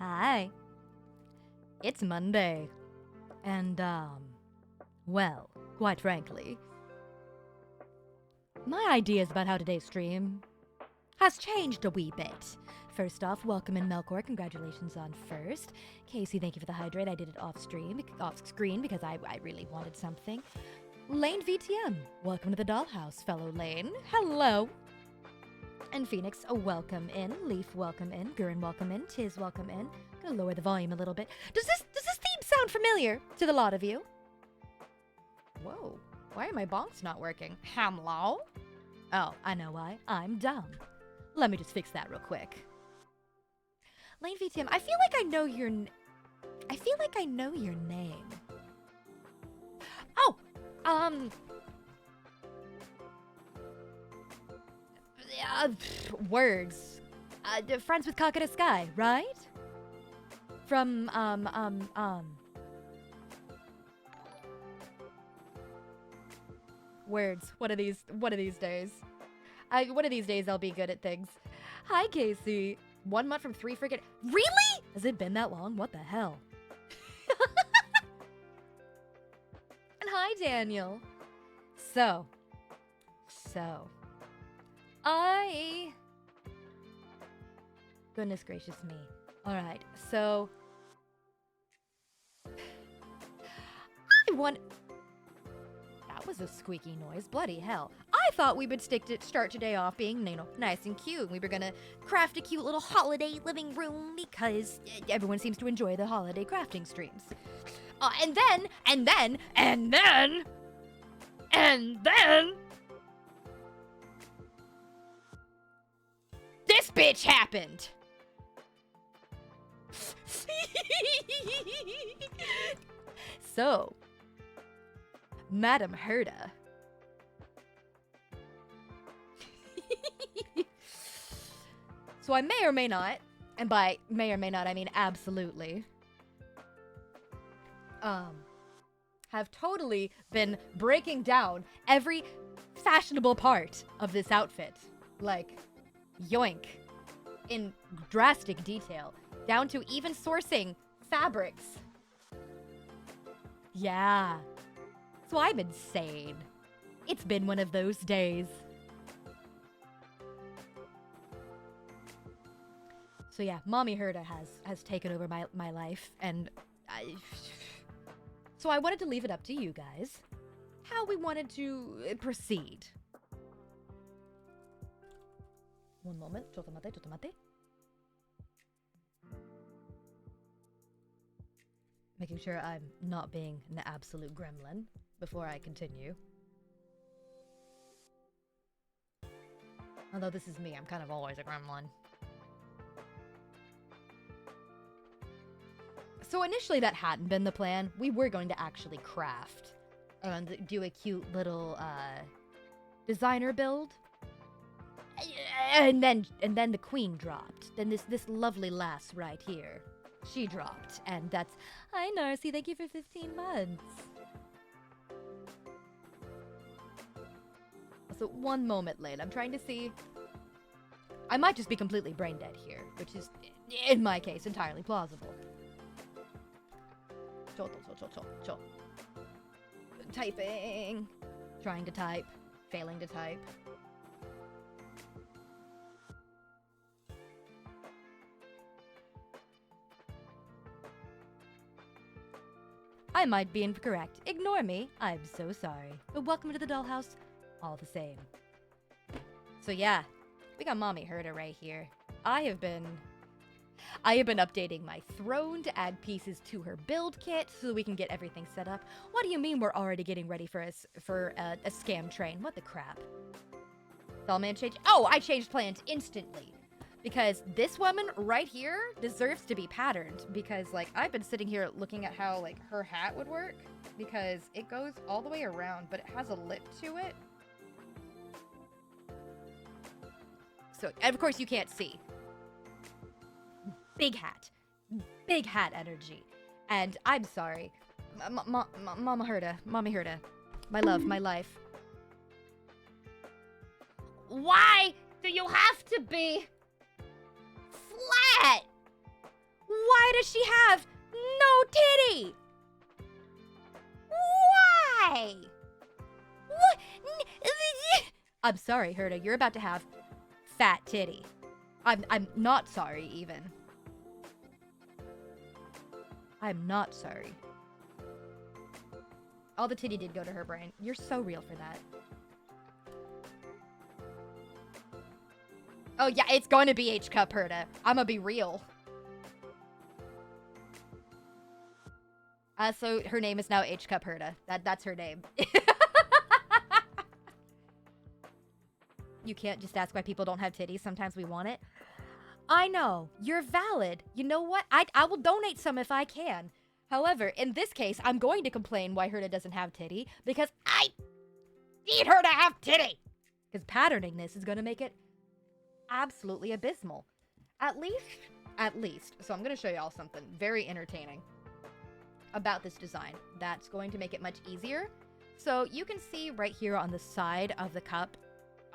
Hi. It's Monday. And, well, quite frankly, my ideas about how today's stream has changed a wee bit. First off, welcome in Melkor. Congratulations on first. Casey, thank you for the hydrate. I did it off screen because I really wanted something. Lane VTM, welcome to the dollhouse, fellow Lane. Hello. And Phoenix, welcome in. Leaf, welcome in. Gurren, welcome in. Tiz, welcome in. Gonna lower the volume a little bit. Does this theme sound familiar to the lot of you? Whoa, why are my bonks not working? Hello? Oh, I know why. I'm dumb. Let me just fix that real quick. Lane VTM, I feel like I know your name. Oh, words. Friends with Kakata Sky, right? From, words. One of these days. One of these days I'll be good at things. Hi, Casey. 1 month from 3 freaking... Really? Has it been that long? What the hell? And hi, Daniel. So. Goodness gracious me. Alright, so... That was a squeaky noise. Bloody hell. I thought we would start today off being, nice and cute. We were gonna craft a cute little holiday living room because everyone seems to enjoy the holiday crafting streams. And then... This bitch happened! So... Madam Herda. So I may or may not, and by may or may not I mean absolutely, have totally been breaking down every fashionable part of this outfit. Like, yoink. In drastic detail. Down to even sourcing fabrics. Yeah. So I'm insane. It's been one of those days. So yeah, Mommy Herda has taken over my life, and so I wanted to leave it up to you guys how we wanted to proceed. One moment. Chotomate. Making sure I'm not being an absolute gremlin before I continue. Although this is me, I'm kind of always a gremlin. So initially that hadn't been the plan. We were going to actually craft and do a cute little designer build. And then the queen dropped. Then this lovely lass right here, she dropped, and that's... Hi, Narcy, thank you for 15 months. So, one moment, Lane. I'm trying to see... I might just be completely brain dead here, which is, in my case, entirely plausible. Cho. Typing. Trying to type. Failing to type. I might be incorrect. Ignore me. I'm so sorry. But welcome to the dollhouse all the same. So yeah, we got Mommy Herda right here. I have been updating my throne to add pieces to her build kit so that we can get everything set up. What do you mean we're already getting ready for a scam train? What the crap? Dollman changed. Oh, I changed plans instantly. Because this woman right here deserves to be patterned. Because, like, I've been sitting here looking at how, like, her hat would work. Because it goes all the way around, but it has a lip to it. So, and of course, you can't see. Big hat. Big hat energy. And I'm sorry. Mama Herda. Mommy Herda. My love, my life. Why do you have to be... flat? does she have no titty? Why? What? I'm sorry, Herta. You're about to have fat titty. I'm not sorry, even. I'm not sorry. All the titty did go to her brain. You're so real for that. Oh, yeah, it's going to be H-Cup Herta. I'm gonna be real. So her name is now H-Cup Herta. That's her name. You can't just ask why people don't have titties. Sometimes we want it. I know. You're valid. You know what? I will donate some if I can. However, in this case, I'm going to complain why Herta doesn't have titty because I need her to have titty. Because patterning this is going to make it absolutely abysmal. At least. So I'm going to show y'all something very entertaining about this design that's going to make it much easier. So you can see right here on the side of the cup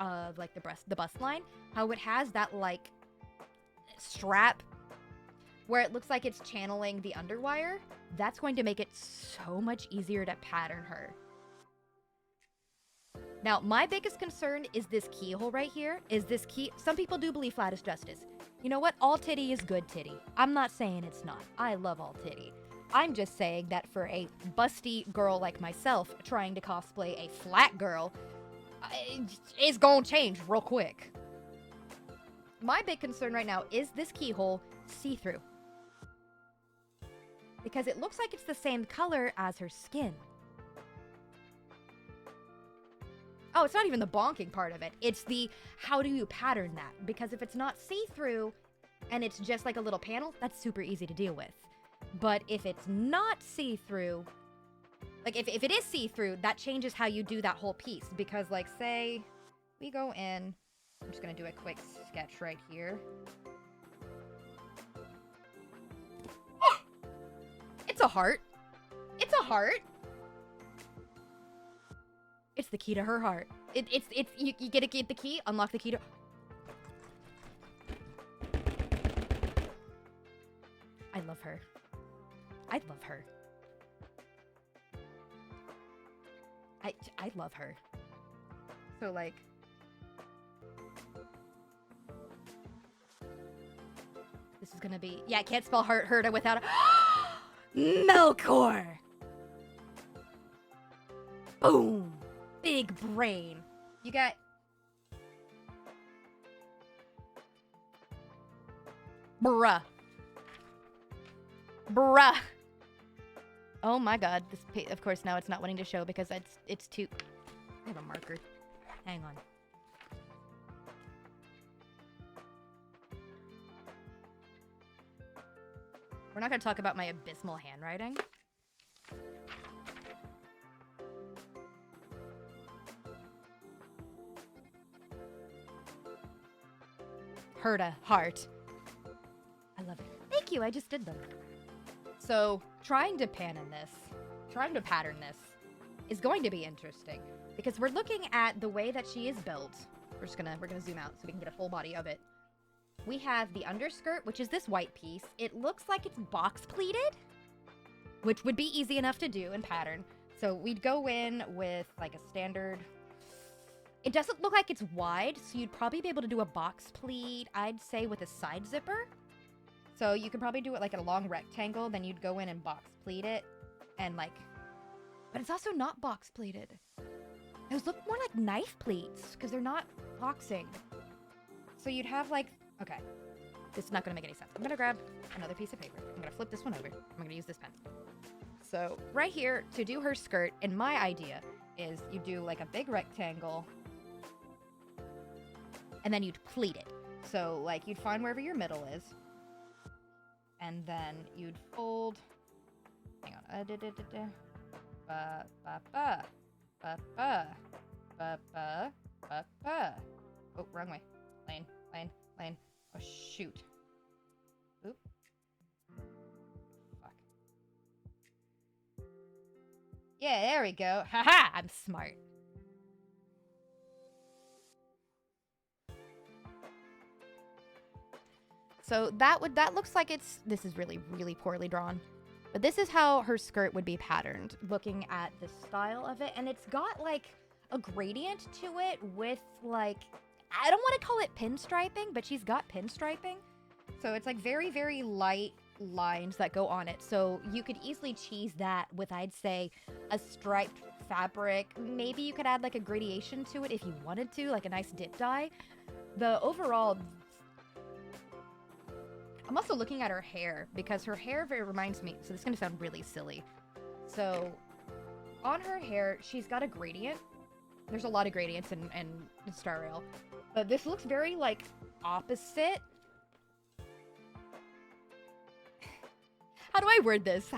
of like the bust line, how it has that like strap where it looks like it's channeling the underwire. That's going to make it so much easier to pattern her. Now, my biggest concern is this keyhole right here. Some people do believe flat is justice. You know what? All titty is good titty. I'm not saying it's not. I love all titty. I'm just saying that for a busty girl like myself trying to cosplay a flat girl, it's gonna change real quick. My big concern right now is this keyhole see-through. Because it looks like it's the same color as her skin. Oh, it's not even the bonking part of it. It's the how do you pattern that? Because if it's not see-through and it's just like a little panel, that's super easy to deal with. But if it's not see-through, like if it is see-through, that changes how you do that whole piece. Because like say we go in, I'm just gonna do a quick sketch right here. Oh! It's a heart. It's a heart. It's the key to her heart. You get the key, unlock the key to... I love her. I love her. I love her. So like... This is gonna be... Yeah, I can't spell Herta without a... Melkor! Boom! Big brain. You got... Bruh. Bruh. Oh my god. This of course now it's not wanting to show because it's too... I have a marker. Hang on. We're not going to talk about my abysmal handwriting. Herta, heart. I love it. Thank you, I just did them. So, trying to pattern this is going to be interesting because we're looking at the way that she is built. We're gonna zoom out so we can get a full body of it. We have the underskirt, which is this white piece. It looks like it's box pleated, which would be easy enough to do and pattern. So we'd go in with like a standard... It doesn't look like it's wide, so you'd probably be able to do a box pleat, I'd say, with a side zipper. So you could probably do it like a long rectangle, then you'd go in and box pleat it, and like... But it's also not box pleated. Those look more like knife pleats, because they're not boxing. So you'd have like... Okay, this is not going to make any sense. I'm going to grab another piece of paper. I'm going to flip this one over. I'm going to use this pen. So right here, to do her skirt, and my idea is you do like a big rectangle, and then you'd pleat it. So like you'd find wherever your middle is, and then you'd fold... Hang on. Ba, ba, ba. Ba, ba. Ba, ba. Ba, ba. Oh, wrong way. Lane. Oh, shoot. Oop. Fuck. Yeah, there we go. Haha, I'm smart. So that looks like this is really, really poorly drawn. But this is how her skirt would be patterned, looking at the style of it. And it's got like a gradient to it with like, I don't want to call it pinstriping, but she's got pinstriping. So it's like very, very light lines that go on it. So you could easily cheese that with, I'd say, a striped fabric. Maybe you could add like a gradation to it if you wanted to, like a nice dip dye. The overall... I'm also looking at her hair because her hair very reminds me, so this is going to sound really silly. So on her hair, she's got a gradient. There's a lot of gradients in Star Rail. But this looks very like opposite. How do I word this?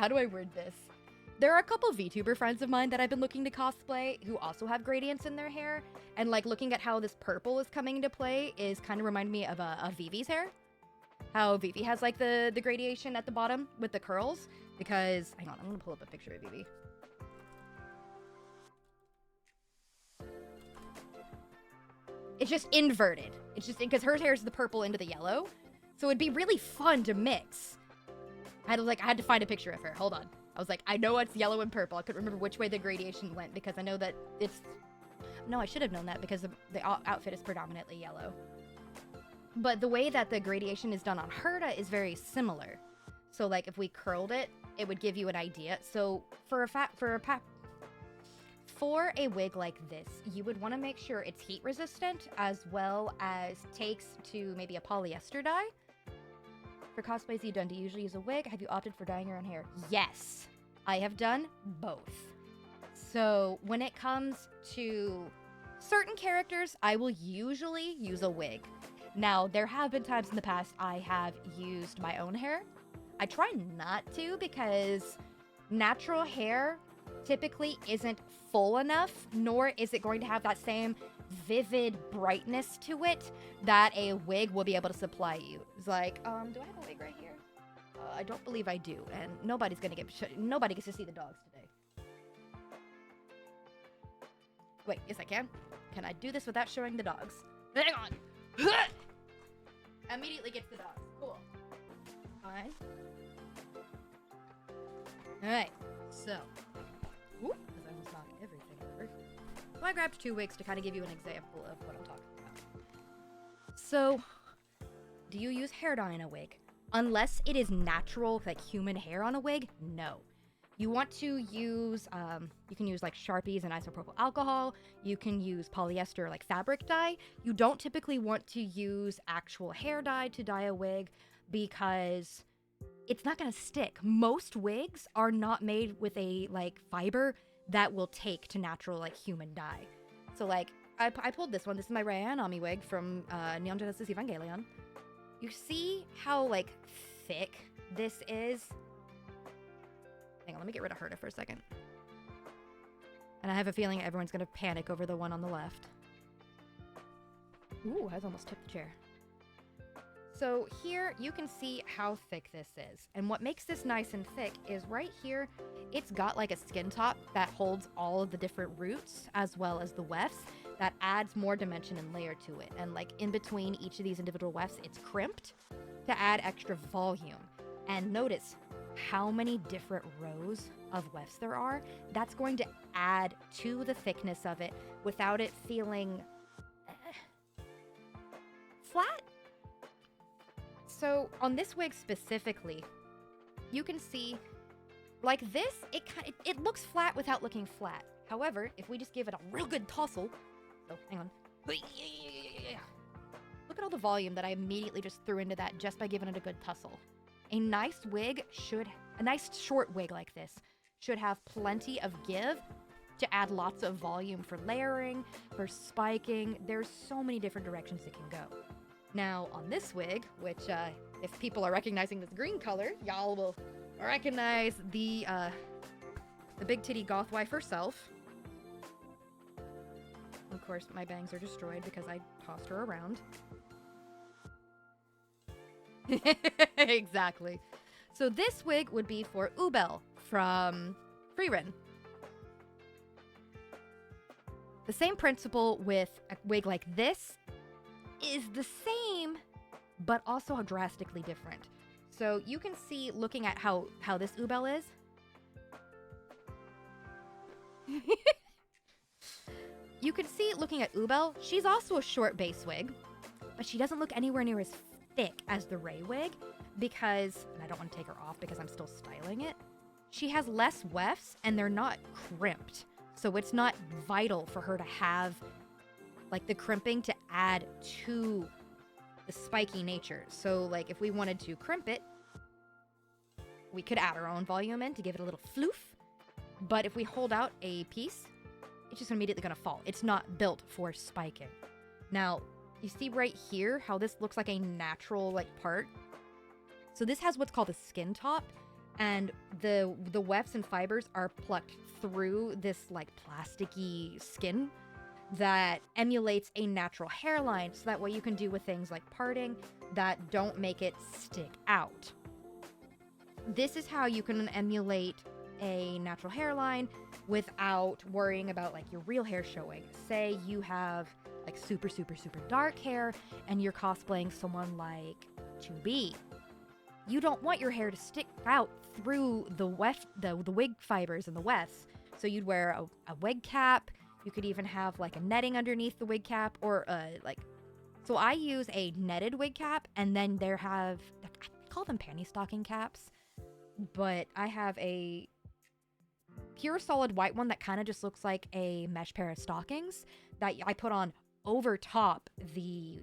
There are a couple VTuber friends of mine that I've been looking to cosplay who also have gradients in their hair. And like looking at how this purple is coming into play is kind of remind me of Vivi's hair. How Vivi has like the gradation at the bottom with the curls. Because, hang on, I'm gonna pull up a picture of Vivi. It's just inverted. It's just because her hair is the purple into the yellow. So it'd be really fun to mix. I had to find a picture of her. Hold on. I was like, I know it's yellow and purple. I couldn't remember which way the gradation went because I know that it's... No, I should have known that because the outfit is predominantly yellow. But the way that the gradation is done on Herta is very similar. So like if we curled it, it would give you an idea. So for a wig like this, you would want to make sure it's heat resistant as well as takes to maybe a polyester dye. For cosplays you've done, do you usually use a wig? Have you opted for dyeing your own hair? Yes, I have done both. So when it comes to certain characters, I will usually use a wig. Now, there have been times in the past I have used my own hair. I try not to because natural hair typically isn't full enough, nor is it going to have that same vivid brightness to it that a wig will be able to supply you. It's like, do I have a wig right here? I don't believe I do, and nobody gets to see the dogs today. Wait, yes I can. Can I do this without showing the dogs? Hang on. Immediately gets the dogs. Cool. Fine. Alright, so. Ooh, because I almost knocked everything over. So I grabbed 2 wigs to kind of give you an example of what I'm talking about. So, do you use hair dye in a wig? Unless it is natural, like human hair on a wig, no. You want to use, you can use like Sharpies and isopropyl alcohol. You can use polyester like fabric dye. You don't typically want to use actual hair dye to dye a wig because it's not gonna stick. Most wigs are not made with a like fiber that will take to natural like human dye. So like, I pulled this one. This is my Rei Ayanami wig from Neon Genesis Evangelion. You see how like thick this is? Hang on, let me get rid of Herta for a second. And I have a feeling everyone's gonna panic over the one on the left. Ooh, I almost tipped the chair. So here you can see how thick this is. And what makes this nice and thick is right here, it's got like a skin top that holds all of the different roots as well as the wefts that adds more dimension and layer to it. And like in between each of these individual wefts, it's crimped to add extra volume. And notice how many different rows of wefts there are. That's going to add to the thickness of it without it feeling flat. So on this wig specifically, you can see like this, it looks flat without looking flat. However, if we just give it a real good tussle, oh, hang on. Look at all the volume that I immediately just threw into that just by giving it a good tussle. A nice short wig like this should have plenty of give to add lots of volume for layering, for spiking. There's so many different directions it can go. Now, on this wig, which if people are recognizing this green color, y'all will recognize the big titty goth wife herself. Of course, my bangs are destroyed because I tossed her around. Exactly. So this wig would be for Ubel from Frieren. The same principle with a wig like this is the same but also drastically different. So you can see, looking at how this Ubel is. You can see, looking at Ubel, she's also a short base wig, but she doesn't look anywhere near as thick as the Ray wig because, and I don't want to take her off because I'm still styling it, she has less wefts and they're not crimped. So it's not vital for her to have like the crimping to add to the spiky nature. So like if we wanted to crimp it, we could add our own volume in to give it a little floof. But if we hold out a piece, it's just immediately gonna fall. It's not built for spiking. Now, you see right here how this looks like a natural like part? So this has what's called a skin top, and the wefts and fibers are plucked through this like plasticky skin that emulates a natural hairline, so that way you can do with things like parting that don't make it stick out. This is how you can emulate a natural hairline without worrying about like your real hair showing. Say you have like super dark hair and you're cosplaying someone like 2B. You don't want your hair to stick out through the wig fibers and the wefts. So you'd wear a wig cap. You could even have like a netting underneath the wig cap, or so I use a netted wig cap, and then I call them panty stocking caps, but I have a pure solid white one that kind of just looks like a mesh pair of stockings that I put on over top the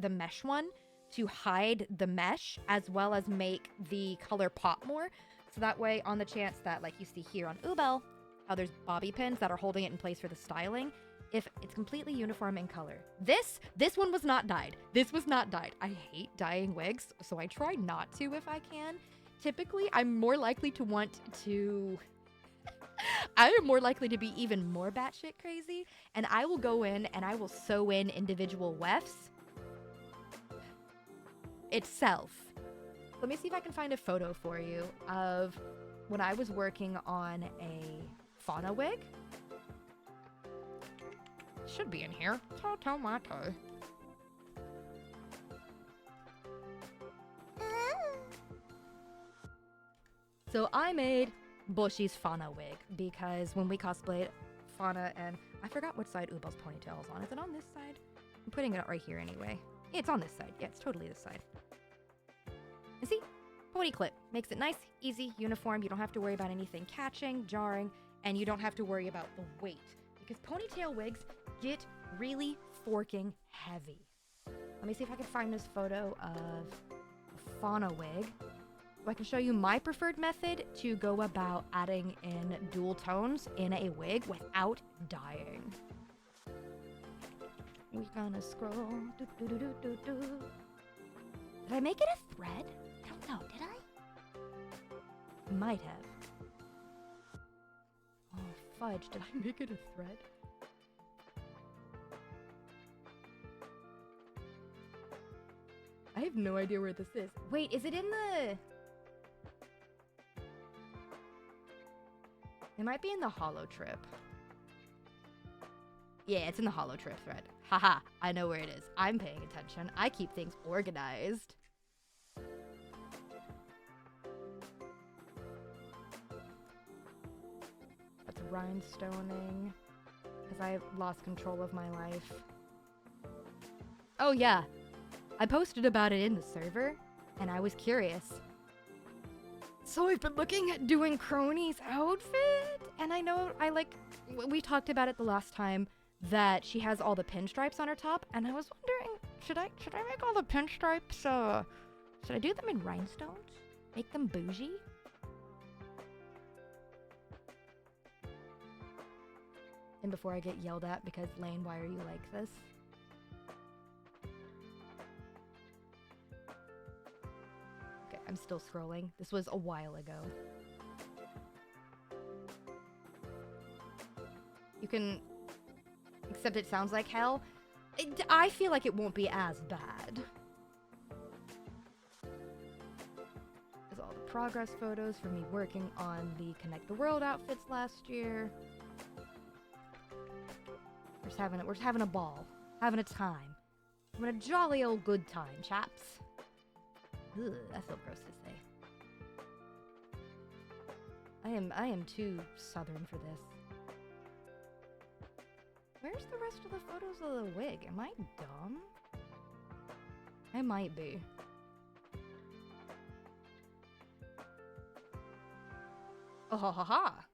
mesh one to hide the mesh as well as make the color pop more. So that way, on the chance that, like you see here on Ubel, how there's bobby pins that are holding it in place for the styling, if it's completely uniform in color. This one was not dyed. This was not dyed. I hate dyeing wigs, so I try not to if I can. Typically, I'm more likely to want to... I am more likely to be even more batshit crazy, and I will go in and I will sew in individual wefts itself. Let me see if I can find a photo for you of when I was working on a fauna wig. Should be in here. Tomato. So I made Bushy's fauna wig because when we cosplayed fauna, and I forgot what side Ubel's ponytail is on. Is it on this side? I'm putting it right here anyway. Yeah, it's on this side. Yeah, it's totally this side. And see? Pony clip. Makes it nice, easy, uniform. You don't have to worry about anything catching, jarring, and you don't have to worry about the weight. Because ponytail wigs get really forking heavy. Let me see if I can find this photo of a fauna wig. So I can show you my preferred method to go about adding in dual tones in a wig without dyeing. We're gonna scroll. Did I make it a thread? I don't know, did I? Might have. Oh, fudge, did I make it a thread? I have no idea where this is. Wait, is it in the... It might be in the holo trip. Yeah, it's in the holo trip thread. Haha, I know where it is. I'm paying attention. I keep things organized. That's rhinestoning. Because I lost control of my life. Oh yeah. I posted about it in the server, and I was curious. So I've been looking at doing Crony's outfit, and I know we talked about it the last time, that she has all the pinstripes on her top, and I was wondering, should I make all the pinstripes, should I do them in rhinestones? Make them bougie? And before I get yelled at because, Lane, why are you like this? Okay, I'm still scrolling. This was a while ago. You can... Except it sounds like hell. I feel like it won't be as bad. There's all the progress photos from me working on the Connect the World outfits last year. We're just having a ball. Having a time. I'm having a jolly old good time, chaps. Ugh, that's so gross to say. I am too southern for this. Where's the rest of the photos of the wig? Am I dumb? I might be. Oh ha ha ha!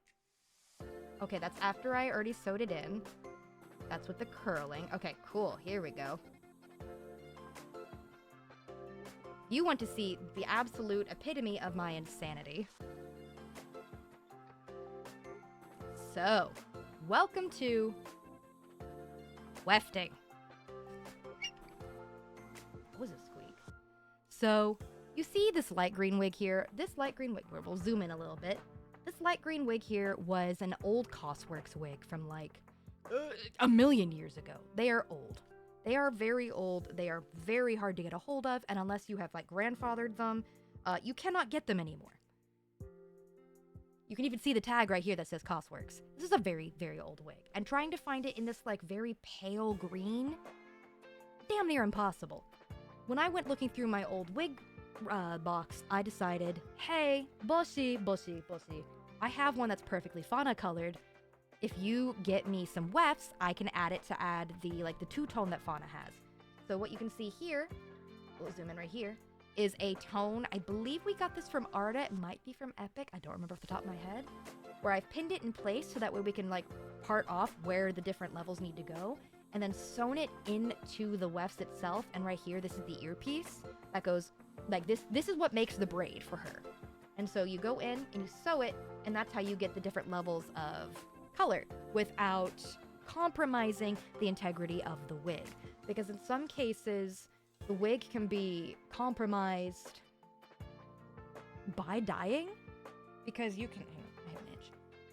Okay, that's after I already sewed it in. That's with the curling. Okay, cool. Here we go. You want to see the absolute epitome of my insanity. So, welcome to wefting. What was a squeak? So, you see this light green wig here? This light green wig, we'll zoom in a little bit. This light green wig here was an old Costworks wig from like a million years ago. They are old. They are very old. They are very hard to get a hold of, and unless you have like grandfathered them, you cannot get them anymore. You can even see the tag right here that says Costworks. This is a very, very old wig, and trying to find it in this like very pale green, damn near impossible. When I went looking through my old wig box, I decided, hey, bossy, I have one that's perfectly fauna colored. If you get me some wefts, I can add it to add the two-tone that fauna has. So what you can see here, we'll zoom in right here, is a tone. I believe we got this from Arda. It might be from Epic. I don't remember off the top of my head. Where I've pinned it in place so that way we can like part off where the different levels need to go, and then sewn it into the wefts itself. And right here, this is the earpiece that goes like this. This is what makes the braid for her. And so you go in and you sew it, and that's how you get the different levels of color without compromising the integrity of the wig. Because in some cases, the wig can be compromised by dyeing, because you can, I have an itch.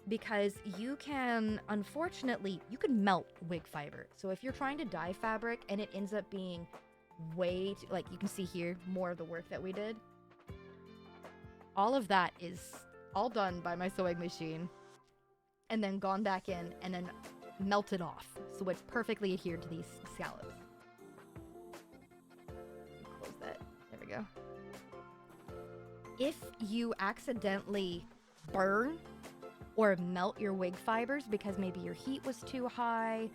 Because you can, unfortunately, you can melt wig fiber. So if you're trying to dye fabric and it ends up being way too, like you can see here, more of the work that we did. All of that is all done by my sewing machine and then gone back in and then melted off. So it's perfectly adhered to these scallops. Close that. There we go. If you accidentally burn or melt your wig fibers because maybe your heat was too high,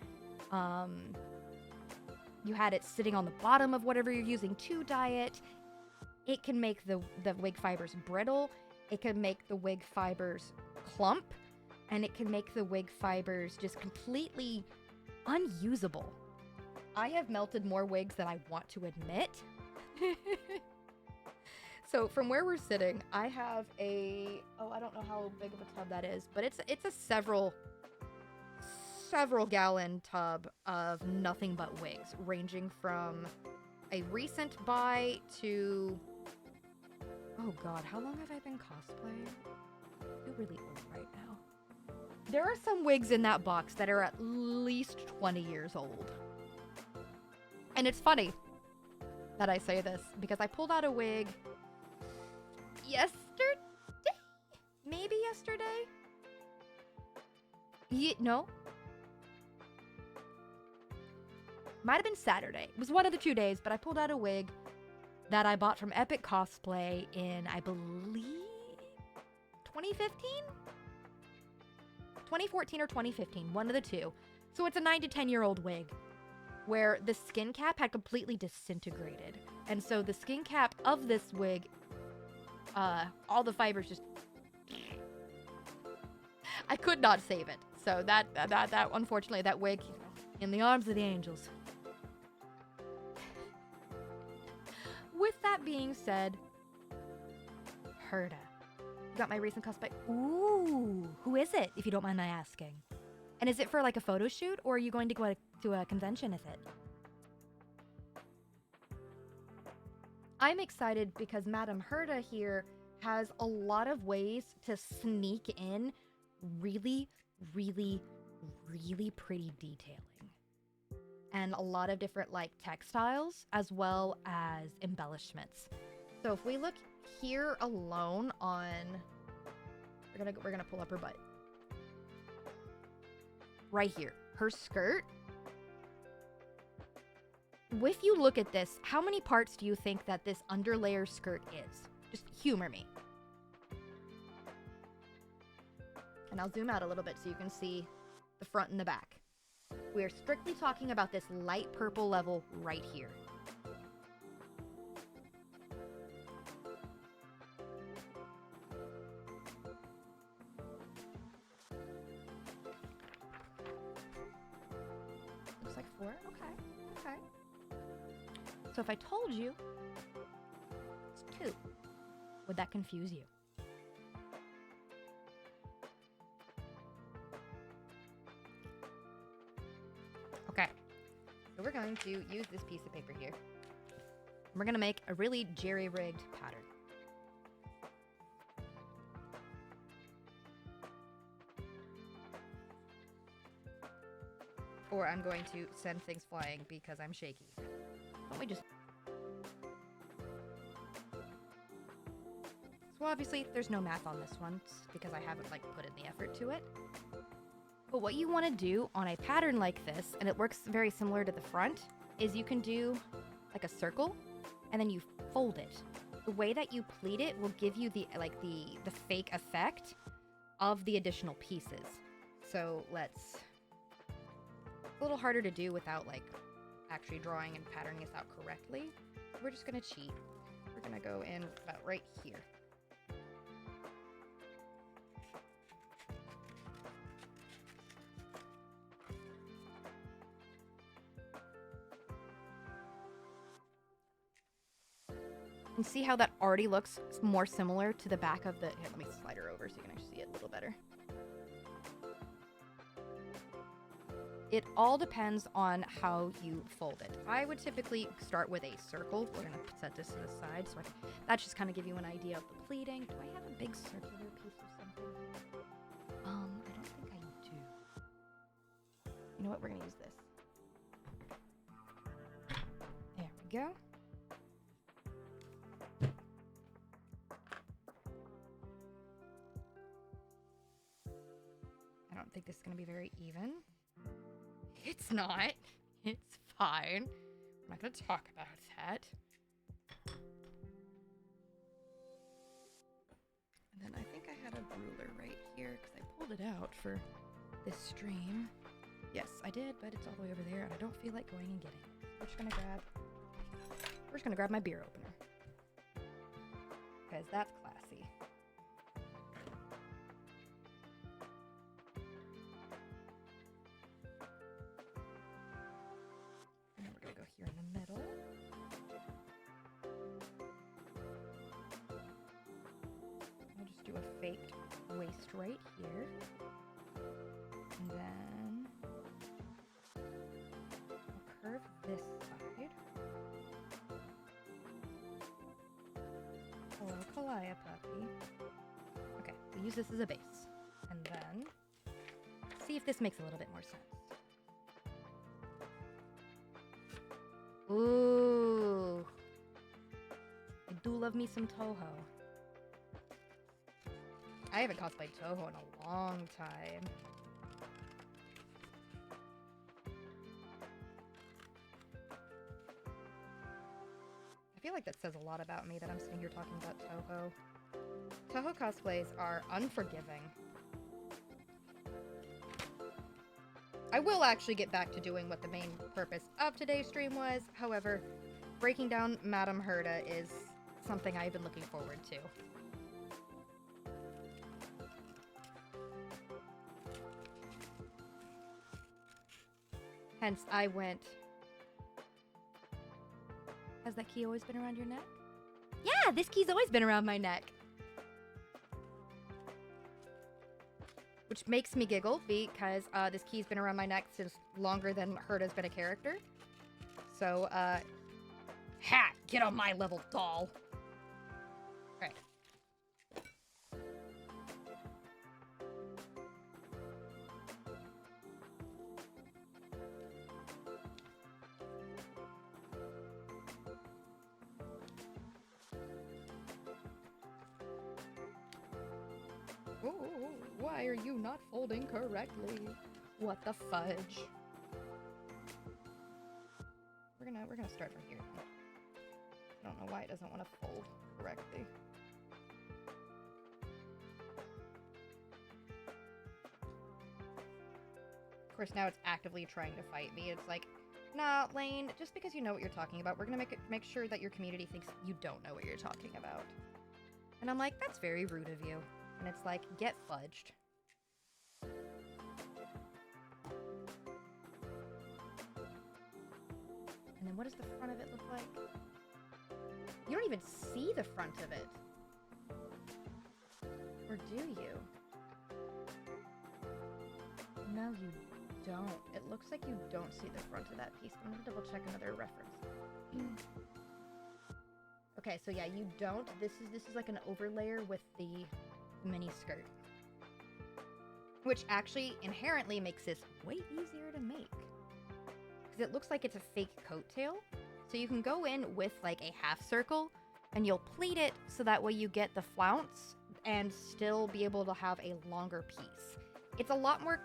you had it sitting on the bottom of whatever you're using to dye it, it can make the wig fibers brittle, it can make the wig fibers clump, and it can make the wig fibers just completely unusable. I have melted more wigs than I want to admit. So from where we're sitting, I have I don't know how big of a tub that is, but it's a several gallon tub of nothing but wigs, ranging from a recent buy to, oh god, how long have I been cosplaying? I feel really old right now. There are some wigs in that box that are at least 20 years old. And it's funny that I say this, because I pulled out a wig yesterday? Maybe yesterday? No. Might have been Saturday. It was one of the 2 days, but I pulled out a wig that I bought from Epic Cosplay in, I believe, 2015? 2014 or 2015, one of the two. So it's a 9 to 10 year old wig where the skin cap had completely disintegrated. And so the skin cap of this wig, all the fibers just, I could not save it. So that unfortunately, that wig in the arms of the angels. With that being said, Herda. Got my recent cosplay. Ooh, who is it, if you don't mind my asking? And is it for like a photo shoot, or are you going to go to a convention with it? I'm excited because Madame Herda here has a lot of ways to sneak in really, really, really pretty detailing. And a lot of different like textiles as well as embellishments. So if we look here alone on, we're gonna pull up her butt. Right here, her skirt if you look at this, how many parts do you think that this underlayer skirt is? Just humor me. And I'll zoom out a little bit so you can see the front and the back. We are strictly talking about this light purple level right here. Looks like 4. Okay. So if I told you it's 2, would that confuse you? Okay, so we're going to use this piece of paper here. We're going to make a really jerry-rigged pattern. Or I'm going to send things flying because I'm shaky. Don't we just... So obviously there's no math on this one because I haven't put in the effort to it. But what you want to do on a pattern like this, and it works very similar to the front, is you can do like a circle and then you fold it. The way that you pleat it will give you the fake effect of the additional pieces. So it's a little harder to do without actually drawing and patterning this out correctly. We're just gonna cheat. We're gonna go in about right here. And see how that already looks more similar to the back of the... Here, let me slide her over so you can actually see it a little better. It all depends on how you fold it. I would typically start with a circle. We're going to set this to the side so that just kind of give you an idea of the pleating. Do I have a big circular piece of something? I don't think I do. You know what? We're going to use this. There we go. I don't think this is going to be very even. It's not. It's fine. I'm not going to talk about that. And then I think I had a ruler right here because I pulled it out for this stream. Yes, I did, but it's all the way over there and I don't feel like going and getting it. We're just going to grab my beer opener. Because that's classy. Here in the middle. I'll just do a faked waist right here. And then I'll curve this side. Hello, Kalaya puppy. Okay, we'll use this as a base. And then see if this makes a little bit more sense. Ooh. I do love me some Touhou. I haven't cosplayed Touhou in a long time. I feel like that says a lot about me that I'm sitting here talking about Touhou. Touhou cosplays are unforgiving. I will actually get back to doing what the main purpose of today's stream was. However, breaking down Madame Herda is something I've been looking forward to. Hence, I went... Has that key always been around your neck? Yeah, this key's always been around my neck. Which makes me giggle because this key's been around my neck since longer than Herda's been a character. So, get on my level, doll. Right. Oh, why are you not folding correctly? What the fudge? We're we're gonna start from here. I don't know why it doesn't want to fold correctly. Of course, now it's actively trying to fight me. It's like, nah, Lane, just because you know what you're talking about, we're gonna make sure that your community thinks you don't know what you're talking about. And I'm like, that's very rude of you. And it's like, get fudged. And then what does the front of it look like? You don't even see the front of it. Or do you? No, you don't. It looks like you don't see the front of that piece. I'm gonna double check another reference. Okay, so yeah, you don't. This is like an overlayer with the mini skirt. Which actually inherently makes this way easier to make. Because it looks like it's a fake coattail. So you can go in with like a half circle and you'll pleat it so that way you get the flounce and still be able to have a longer piece. It's a lot more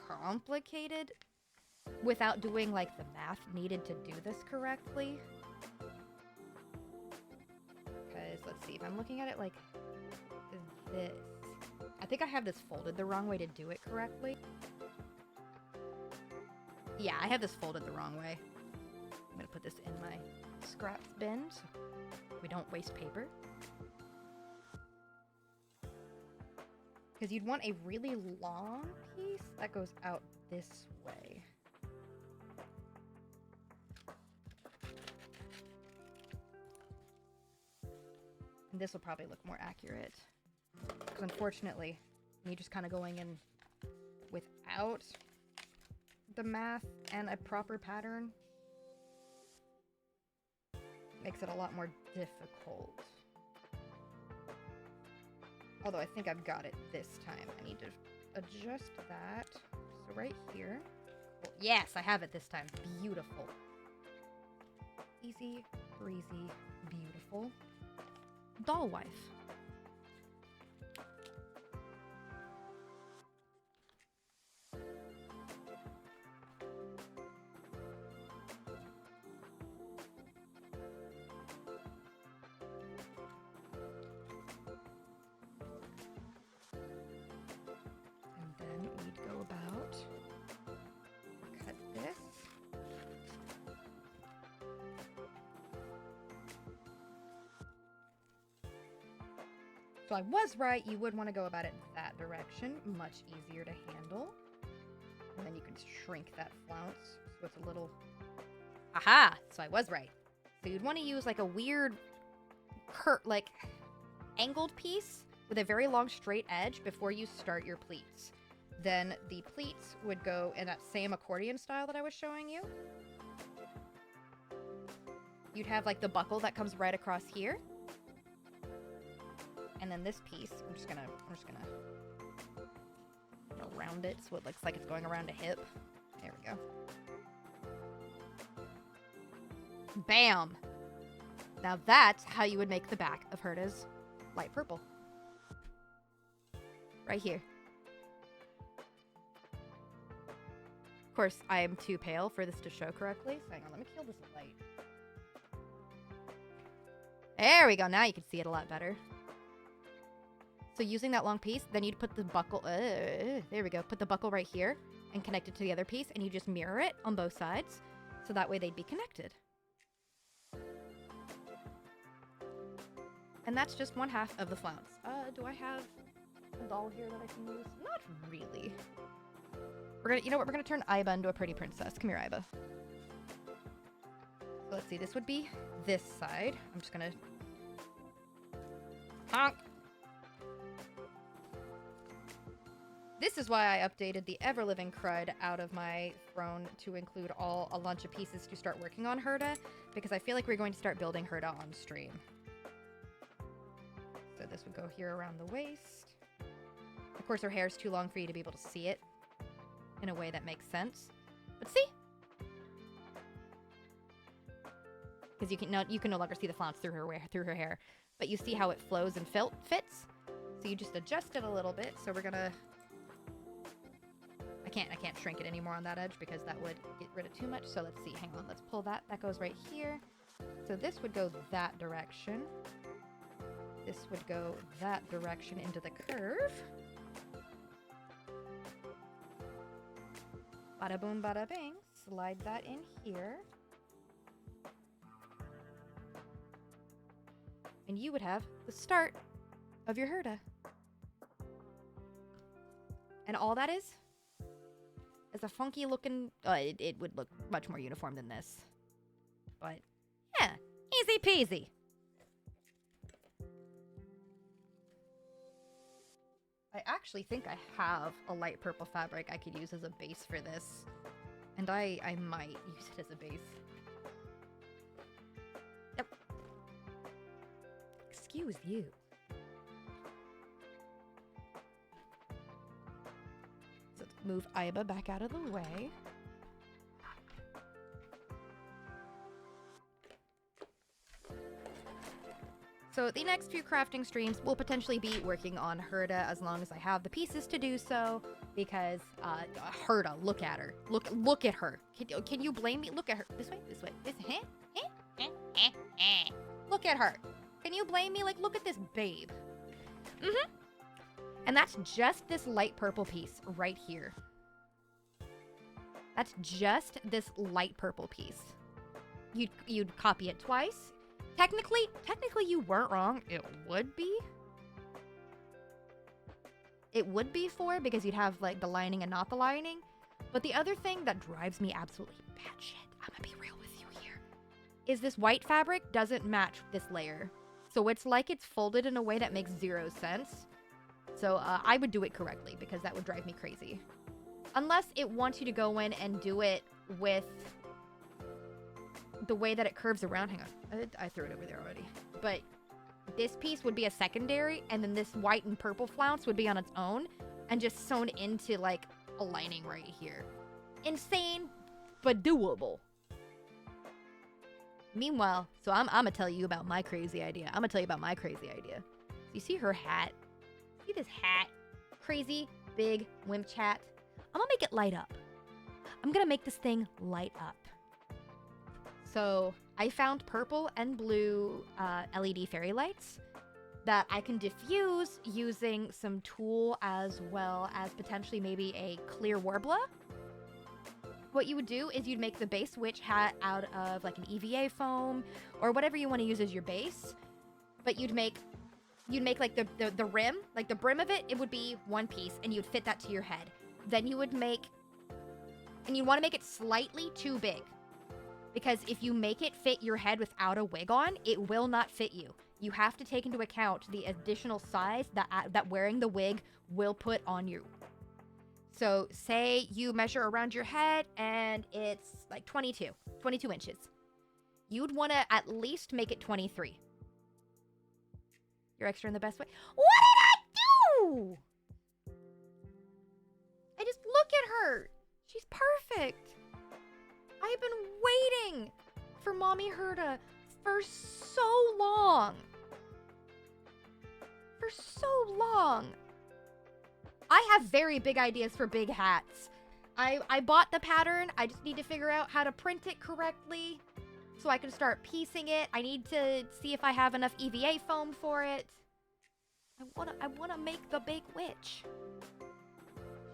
complicated without doing like the math needed to do this correctly. Because let's see, if I'm looking at it like this, I think I have this folded the wrong way to do it correctly. Yeah, I have this folded the wrong way. I'm gonna put this in my scraps bin so we don't waste paper. Because you'd want a really long piece that goes out this way. And this will probably look more accurate. Because unfortunately, me just kind of going in without the math and a proper pattern makes it a lot more difficult. Although I think I've got it this time. I need to adjust that. So right here. Well, yes, I have it this time. Beautiful. Easy, breezy, beautiful. Doll wife. So I was right, you would want to go about it that direction. Much easier to handle. And then you can shrink that flounce so it's a little... Aha! So I was right. So you'd want to use like a weird, angled piece with a very long straight edge before you start your pleats. Then the pleats would go in that same accordion style that I was showing you. You'd have like the buckle that comes right across here. And then this piece, I'm just gonna round it so it looks like it's going around a hip. There we go. Bam! Now that's how you would make the back of Herta's light purple. Right here. Of course, I am too pale for this to show correctly. So hang on, let me kill this light. There we go, now you can see it a lot better. So using that long piece, then you'd put the buckle, there we go, put the buckle right here and connect it to the other piece, and you just mirror it on both sides, so that way they'd be connected. And that's just one half of the flounce. Do I have a doll here that I can use? Not really. You know what, we're gonna turn Aiba into a pretty princess. Come here, Aiba. So let's see, this would be this side. I'm just gonna honk. This is why I updated the Ever-Living Crud out of my throne to include a bunch of pieces to start working on Herta, because I feel like we're going to start building Herta on stream. So this would go here around the waist. Of course, her hair is too long for you to be able to see it in a way that makes sense. But see? Because you can no longer see the flounce through her hair. But you see how it flows and fits? So you just adjust it a little bit. So we're gonna... I I can't shrink it anymore on that edge because that would get rid of too much. So let's see, hang on, let's pull that. That goes right here. So this would go that direction. This would go that direction into the curve. Bada boom, bada bing. Slide that in here. And you would have the start of your Herda. And all that is a funky looking, it would look much more uniform than this. But yeah, easy peasy. I actually think I have a light purple fabric I could use as a base for this. And I might use it as a base. Yep. Excuse you. So let's move Aiba back out of the way. So the next few crafting streams will potentially be working on Herda as long as I have the pieces to do so, because Herda, look at her. Look at her. Can you blame me? Look at her. This way. Look at her. Can you blame me? Like, look at this babe. And that's just this light purple piece right here. That's just this light purple piece. You'd copy it twice. Technically you weren't wrong. It would be. It would be 4 because you'd have like the lining and not the lining. But the other thing that drives me absolutely batshit, I'm gonna be real with you here, is this white fabric doesn't match this layer. So it's like it's folded in a way that makes 0 sense. So I would do it correctly because that would drive me crazy. Unless it wants you to go in and do it with the way that it curves around. Hang on, I threw it over there already. But this piece would be a secondary, and then this white and purple flounce would be on its own and just sewn into like a lining right here. Insane, but doable. Meanwhile, so I'm gonna tell you about my crazy idea. You see her hat? See this hat? Crazy, big, wimp chat. I'm gonna make it light up. I'm gonna make this thing light up. So I found purple and blue LED fairy lights that I can diffuse using some tulle as well as potentially maybe a clear Warbler. What you would do is you'd make the base witch hat out of like an EVA foam or whatever you want to use as your base. But you'd make like the rim, like the brim of it, it would be one piece and you'd fit that to your head. Then you would make, and you want to make it slightly too big. Because if you make it fit your head without a wig on, it will not fit you. You have to take into account the additional size that wearing the wig will put on you. So say you measure around your head and it's like 22 inches. You'd want to at least make it 23. You're extra in the best way. What did I do? I just look at her. She's perfect. I've been waiting for Mommy Herda for so long. I have very big ideas for big hats. I bought the pattern. I just need to figure out how to print it correctly so I can start piecing it. I need to see if I have enough EVA foam for it. I wanna make the big witch.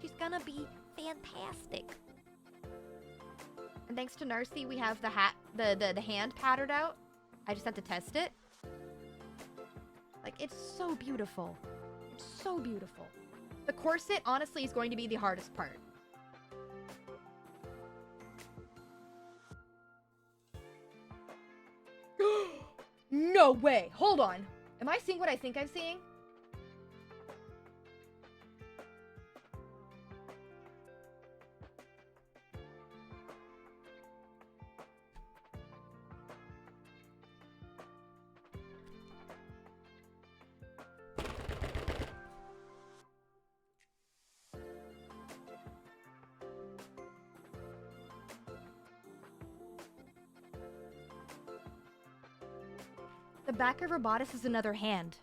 She's gonna be fantastic. And thanks to Narcy, we have the hat, the hand patterned out. I just have to test it. Like, it's so beautiful. It's so beautiful. The corset, honestly, is going to be the hardest part. No way. Hold on. Am I seeing what I think I'm seeing? The back of her bodice is another hand.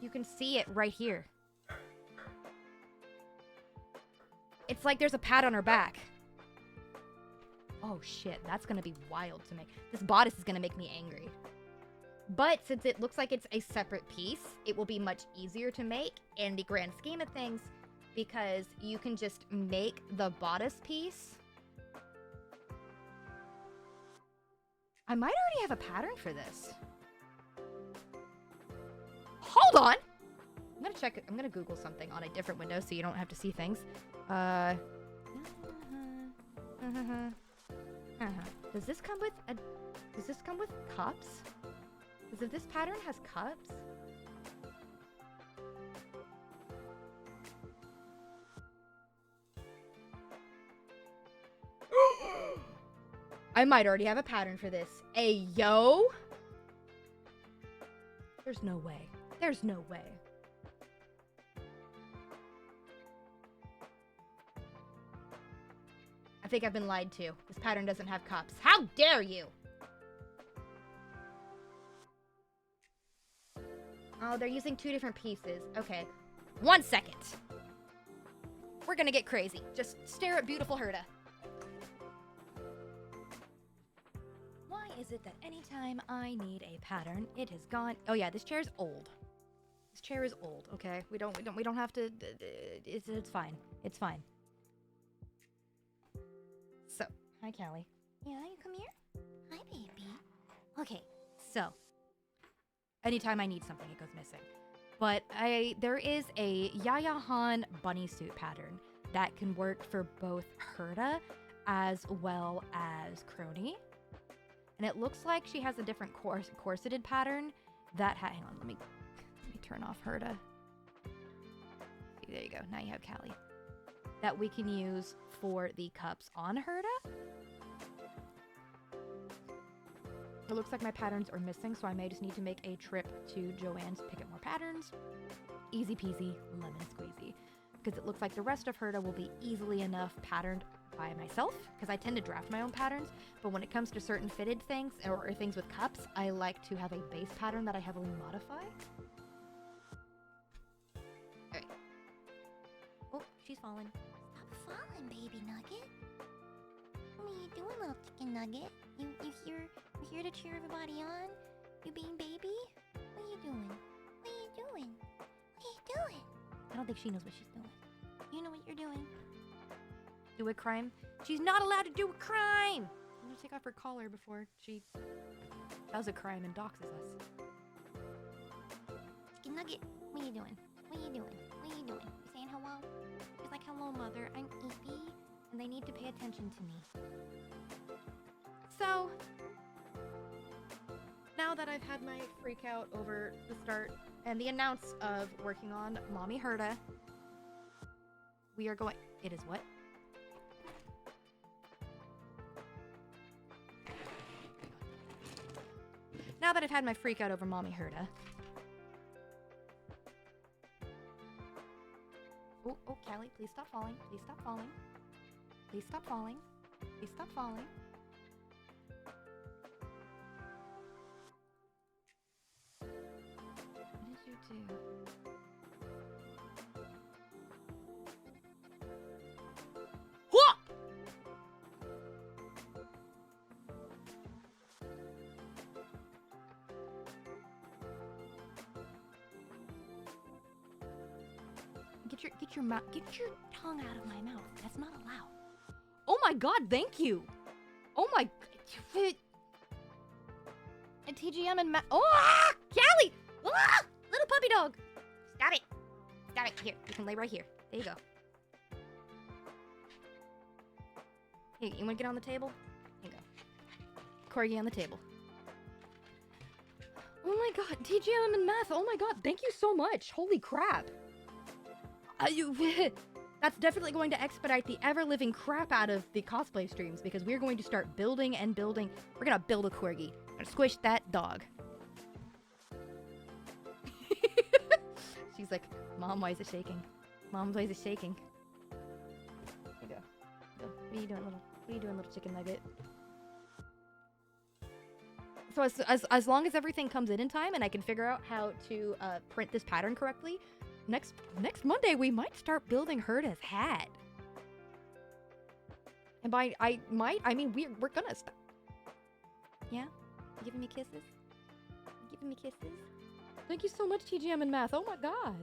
You can see it right here. It's like there's a pad on her back. Oh shit, that's gonna be wild to make. This bodice is gonna make me angry. But since it looks like it's a separate piece, it will be much easier to make in the grand scheme of things because you can just make the bodice piece. I might already have a pattern for this. Hold on! I'm gonna check it. I'm gonna Google something on a different window so you don't have to see things. Does this come with cups? Because if this pattern has cups, I might already have a pattern for this. Ayo! There's no way. There's no way. I think I've been lied to. This pattern doesn't have cups. How dare you! Oh, they're using two different pieces. Okay. 1 second. We're gonna get crazy. Just stare at beautiful Herda. Why is it that anytime I need a pattern, it has gone... Oh yeah, this chair is old. This chair is old, okay? We don't have to... It's fine. It's fine. So, hi, Callie. Yeah, you come here? Hi, baby. Okay, so... Anytime I need something, it goes missing. But there is a Yaya Han bunny suit pattern that can work for both Herda as well as Crony. And it looks like she has a different corseted pattern that... hang on, let me turn off Herda. See, there you go. Now you have Callie. That we can use for the cups on Herda. It looks like my patterns are missing, so I may just need to make a trip to Joann's to pick up more patterns. Easy peasy, lemon squeezy. Because it looks like the rest of Herda will be easily enough patterned by myself, because I tend to draft my own patterns, but when it comes to certain fitted things, or things with cups, I like to have a base pattern that I heavily modify. Alright. Oh, she's falling. Stop falling, baby nugget. What are you doing, little chicken nugget? You here to cheer everybody on? You being baby? What are you doing? What are you doing? What are you doing? I don't think she knows what she's doing. You know what you're doing. Do a crime? She's not allowed to do a crime! I'm gonna take off her collar before she does a crime and doxes us. Chicken nugget, what are you doing? What are you doing? What are you doing? You saying hello? She's like, hello, mother. I'm Eepy, and they need to pay attention to me. So, now that I've had my freak out over the start and the announce of working on Mommy Herda, we are going... It is what? Now that I've had my freak out over Mommy Herda... Oh, Callie, please stop falling. Please stop falling. Please stop falling. Please stop falling. What did you do? Whoa! Get your tongue out of my mouth. That's not allowed. Oh my god, thank you. Oh my... And TGM and oh, Callie! Ah! Little puppy dog! Stop it. Stop it. Here, you can lay right here. There you go. Here, you want to get on the table? Here you go. Corgi on the table. Oh my god, TGM and Math. Oh my god, thank you so much. Holy crap. That's definitely going to expedite the ever-living crap out of the cosplay streams because we're going to start building and building. We're going to build a Corgi. We're going to squish that dog. She's like, Mom, why is it shaking? Mom, why is it shaking? Here you go. What are you doing, little chicken nugget? So as long as everything comes in time and I can figure out how to print this pattern correctly, next Monday we might start building Herda's hat. And by I mean we're gonna start. Yeah, you giving me kisses? You giving me kisses? Thank you so much, TGM and Math. Oh my God.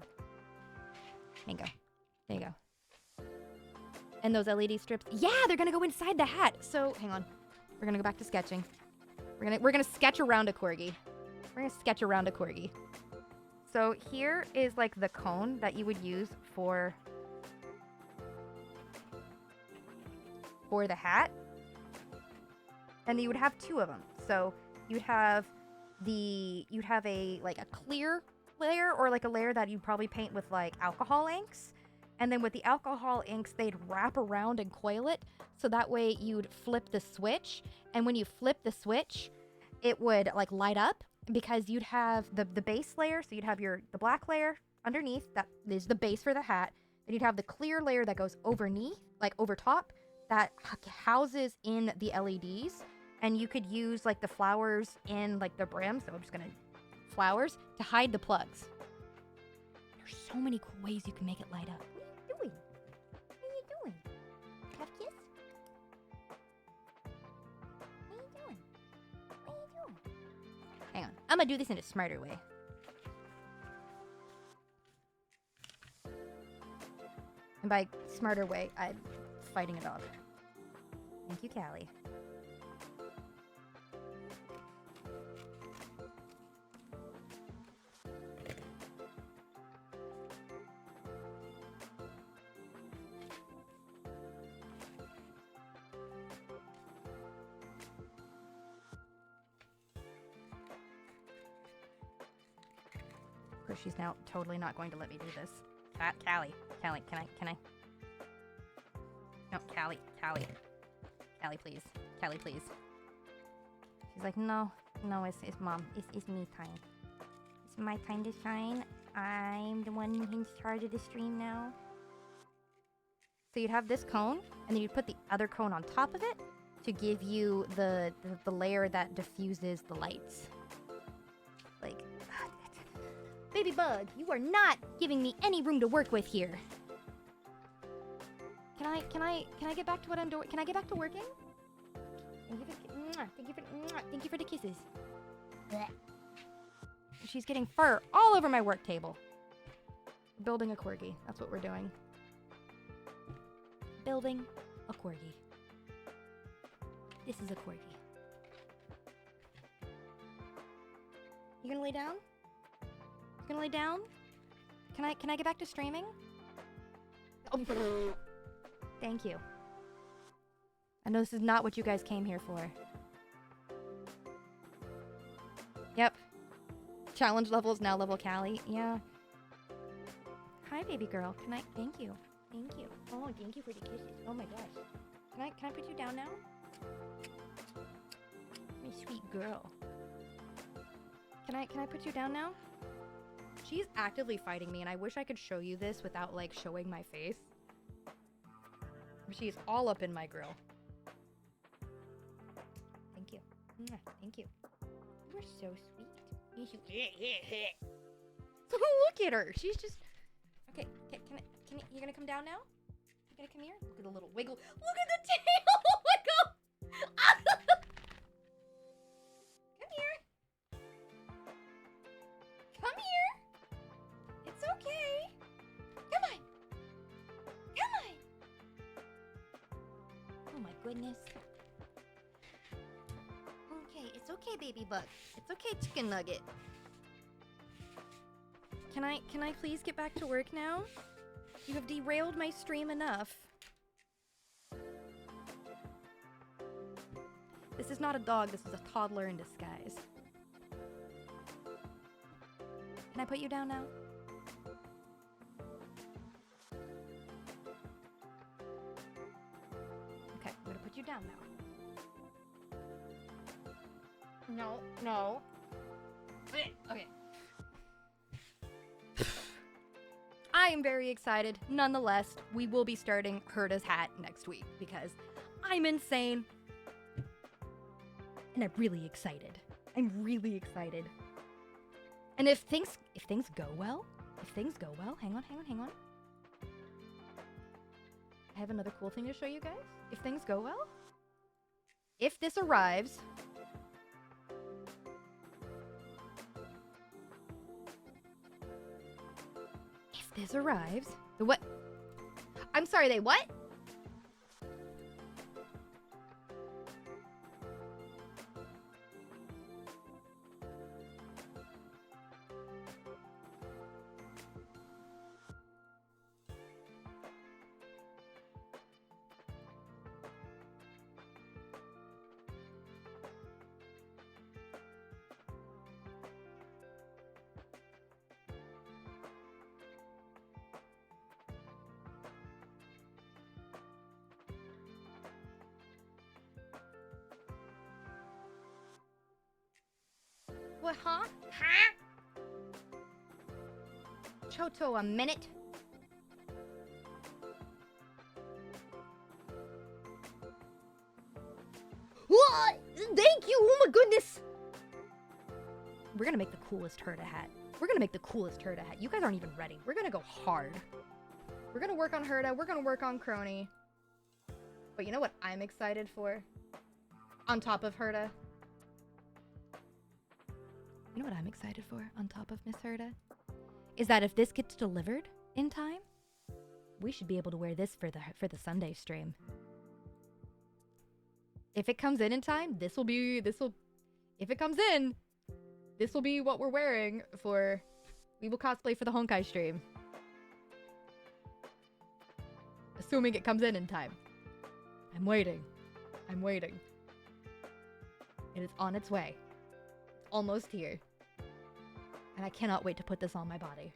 There you go. There you go. And those LED strips. Yeah, they're gonna go inside the hat. So hang on. We're gonna go back to sketching. We're gonna sketch around a corgi. We're gonna sketch around a corgi. So here is like the cone that you would use for the hat. And you would have two of them. So you'd have a like a clear layer or like a layer that you'd probably paint with like alcohol inks. And then with the alcohol inks, they'd wrap around and coil it. So that way you'd flip the switch. And when you flip the switch, it would like light up because you'd have the base layer. So you'd have the black layer underneath. That is the base for the hat. Then you'd have the clear layer that goes overneath, like over top, that houses in the LEDs. And you could use like the flowers in like the brim. So I'm just gonna flowers to hide the plugs. There's so many cool ways you can make it light up. What are you doing? What are you doing? Have a kiss? What are you doing? What are you doing? Hang on. I'm gonna do this in a smarter way. And by smarter way, I'm fighting a dog. Thank you, Callie. Of course, she's now totally not going to let me do this. Callie, can I? No, Callie, please. Callie, please. She's like, no, it's mom. It's me time. It's my time to shine. I'm the one in charge of the stream now. So you'd have this cone, and then you'd put the other cone on top of it to give you the layer that diffuses the lights. Like, Baby Bug, you are not giving me any room to work with here. Can I get back to what I'm doing? Can I get back to working? Thank you for the kisses. Blech. She's getting fur all over my work table. Building a corgi. That's what we're doing. Building a corgi. This is a corgi. You gonna lay down? You gonna lay down? Can I get back to streaming? Oh. Thank you. I know this is not what you guys came here for. Yep. Challenge level is now level Callie. Yeah. Hi, baby girl. Thank you. Thank you. Oh, thank you for the kisses. Oh my gosh. Can I put you down now? My sweet girl. Can I put you down now? She's actively fighting me, and I wish I could show you this without, like, showing my face. She's all up in my grill. Thank you. Thank you. You are so sweet. Look at her. She's just... Okay, you gonna come down now? You gonna come here? Look at the little wiggle. Look at the tail! Oh my god! Come here. Come here. It's okay. Come on. Come on. Oh my goodness. Okay, it's okay, baby bug. It's okay, chicken nugget. Can I please get back to work now? You have derailed my stream enough. This is not a dog, this is a toddler in disguise. Can I put you down now? Okay, I'm gonna put you down now. No. Okay. I am very excited. Nonetheless, we will be starting Herda's hat next week because I'm insane. And I'm really excited. I'm really excited. And if things go well, hang on. I have another cool thing to show you guys. If things go well, if this arrives, the what? I'm sorry, they what? What, huh? Huh? Choto, a minute. What? Thank you! Oh my goodness! We're gonna make the coolest Herda hat. You guys aren't even ready. We're gonna go hard. We're gonna work on Herda. We're gonna work on Crony. But you know what I'm excited for? On top of Herda? You know what I'm excited for on top of Miss Herda? Is that if this gets delivered in time, we should be able to wear this for the Sunday stream. If it comes in time, if it comes in, this will be what we're wearing for, we will cosplay for the Honkai stream. Assuming it comes in time. I'm waiting. It is on its way. Almost here. And I cannot wait to put this on my body.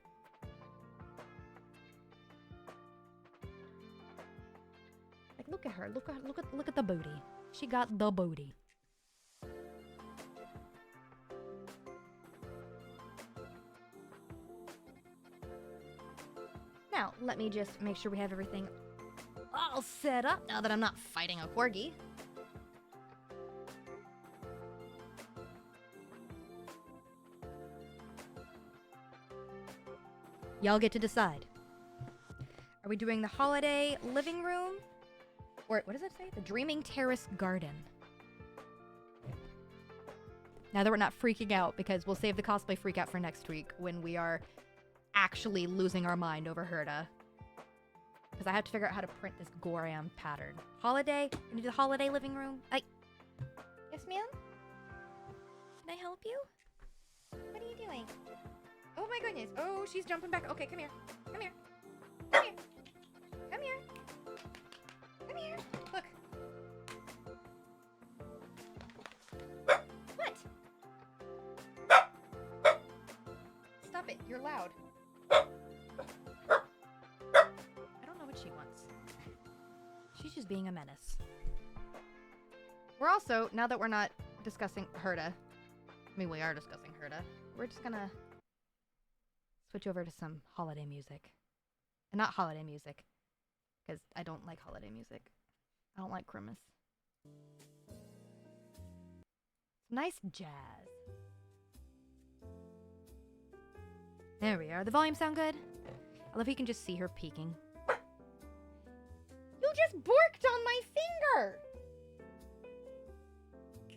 Like, look at her. Look at the booty. She got the booty. Now, let me just make sure we have everything all set up now that I'm not fighting a corgi. Y'all get to decide. Are we doing the holiday living room? Or what does it say? The Dreaming Terrace Garden. Now that we're not freaking out, because we'll save the cosplay freak out for next week when we are actually losing our mind over Herda. Because I have to figure out how to print this Goram pattern. Holiday? Can you do the holiday living room? Yes, ma'am? Can I help you? What are you doing? Oh my goodness. Oh, she's jumping back. Okay, come here. Look. What? Stop it. You're loud. I don't know what she wants. She's just being a menace. We're also, now that we're not discussing Herda, I mean, we are discussing Herda, we're just gonna switch over to some holiday music. And not holiday music, because I don't like holiday music. I don't like Christmas. Nice jazz. There we are. The volume sound good? I love how you can just see her peeking. You just borked on my finger!